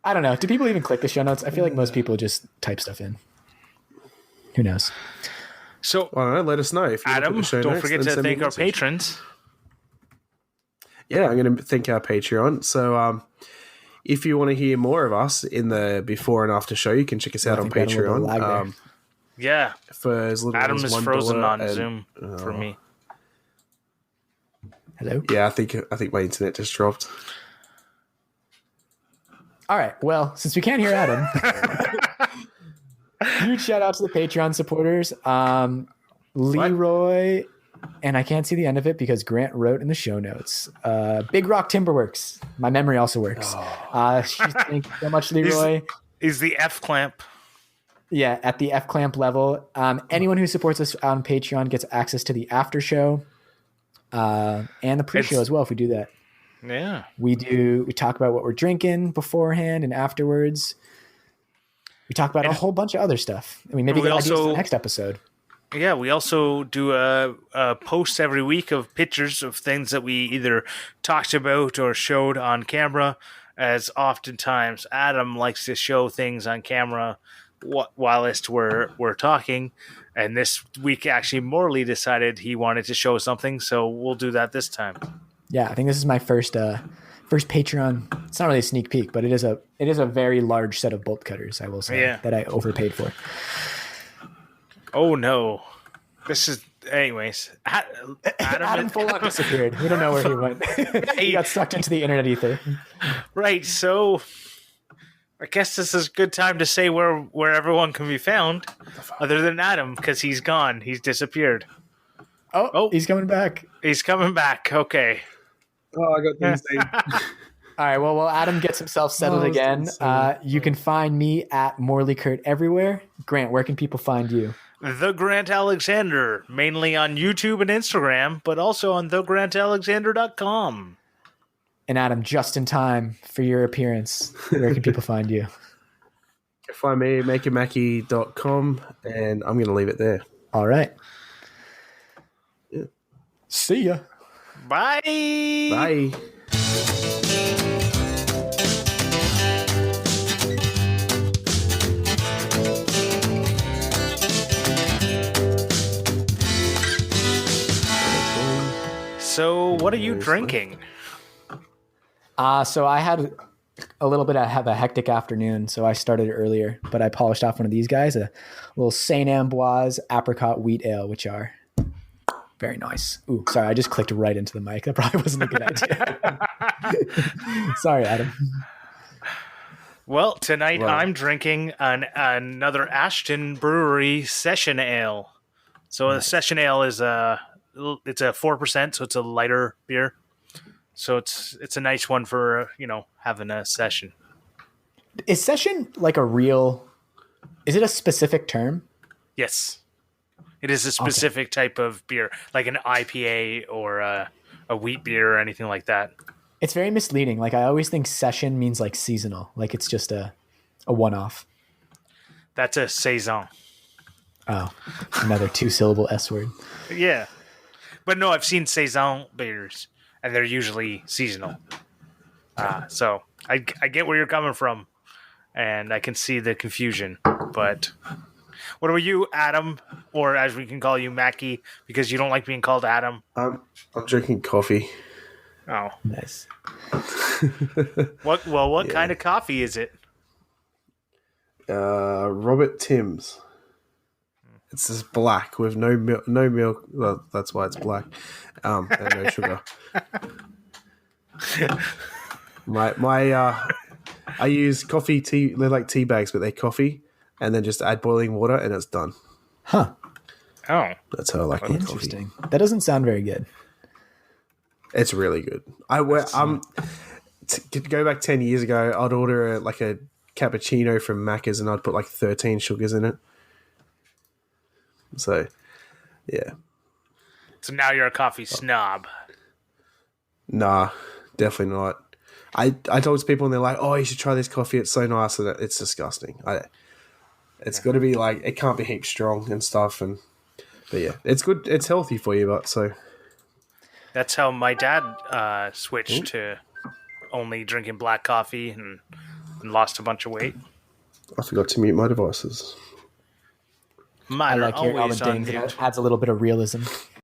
S2: I don't know. Do people even click the show notes? I feel like most people just type stuff in. Who knows?
S3: So,
S1: I don't know. Let us know. If you
S3: Adam,
S1: look at the show
S3: don't
S1: notes,
S3: forget
S1: then
S3: to
S1: send me
S3: thank
S1: a
S3: our
S1: message.
S3: patrons.
S1: Yeah, I'm going to thank our Patreon. So, if you want to hear more of us in the before and after show, you can check us out on Patreon.
S3: Yeah.
S1: For as little
S3: Adam
S1: as
S3: is
S1: $1
S3: frozen on
S1: and-
S3: Zoom for me.
S2: Hello?
S1: Yeah, I think my internet just dropped.
S2: All right. Well, since we can't hear Adam, huge shout out to the Patreon supporters. Leroy, and I can't see the end of it because Grant wrote in the show notes. Big Rock Timberworks. My memory also works. Thank you so much, Leroy.
S3: Is the F clamp.
S2: Yeah, at the F clamp level. Anyone who supports us on Patreon gets access to the after show and the pre-show as well if we do that.
S3: Yeah.
S2: We talk about what we're drinking beforehand and afterwards. We talk about a whole bunch of other stuff. I mean, maybe get ideas for the next episode.
S3: Yeah, we also do a post every week of pictures of things that we either talked about or showed on camera, as oftentimes Adam likes to show things on camera whilst we're talking. And this week, actually, Morley decided he wanted to show something, so we'll do that this time.
S2: Yeah, I think this is my first Patreon. It's not really a sneak peek, but it is a very large set of bolt cutters, I will say, that I overpaid for.
S3: Oh no. This is anyways.
S2: Adam Fullock disappeared. We don't know where he went. He got sucked into the internet ether.
S3: Right, so I guess this is a good time to say where everyone can be found, other than Adam, because he's gone. He's disappeared.
S2: Oh, he's coming back.
S3: He's coming back. Okay.
S1: Oh, I got things.
S2: All right. Well, while Adam gets himself settled again, you can find me at Morley Kurt everywhere. Grant, where can people find you?
S3: The Grant Alexander, mainly on YouTube and Instagram, but also on thegrantalexander.com.
S2: And Adam, just in time for your appearance, where can people find you?
S1: Find me at makeamaki.com, and I'm going to leave it there.
S2: All right.
S1: Yeah.
S2: See ya.
S3: Bye.
S1: Bye.
S3: So, what are you drinking?
S2: So I had a little bit of a hectic afternoon, so I started earlier, but I polished off one of these guys, a little Saint Ambroise apricot wheat ale, which are very nice. Ooh, sorry, I just clicked right into the mic. That probably wasn't a good idea. Sorry, Adam.
S3: Well, tonight I'm drinking another Ashton Brewery Session Ale. So a Session Ale is it's a 4%, so it's a lighter beer. So it's a nice one for, having a session.
S2: Is session like is it a specific term?
S3: Yes. It is a specific type of beer, like an IPA or a wheat beer or anything like that.
S2: It's very misleading. Like I always think session means like seasonal, like it's just a one-off.
S3: That's a saison.
S2: Oh, another 2-syllable S word.
S3: Yeah. But no, I've seen saison beers, and they're usually seasonal. So I get where you're coming from, and I can see the confusion. But what about you, Adam, or as we can call you, Mackie, because you don't like being called Adam?
S1: I'm drinking coffee.
S3: Oh,
S2: Nice.
S3: What kind of coffee is it?
S1: Robert Tim's. It's just black with no milk. Well, that's why it's black, and no sugar. I use coffee tea. They're like tea bags, but they're coffee, and then just add boiling water, and it's done.
S2: Huh.
S3: Oh,
S1: That's how I like my coffee.
S2: Interesting. That doesn't sound very good.
S1: It's really good. To go back 10 years ago, I'd order a cappuccino from Macca's, and I'd put like 13 sugars in it. So, yeah.
S3: So now you're a coffee snob.
S1: Nah, definitely not. I talk to people and they're like, "Oh, you should try this coffee. It's so nice," and it's disgusting. It's got to be like it can't be heaps strong and stuff. But yeah, it's good. It's healthy for you, but so
S3: that's how my dad switched to only drinking black coffee and lost a bunch of weight.
S1: I forgot to mute my devices.
S2: I like hearing all the dings. It adds a little bit of realism.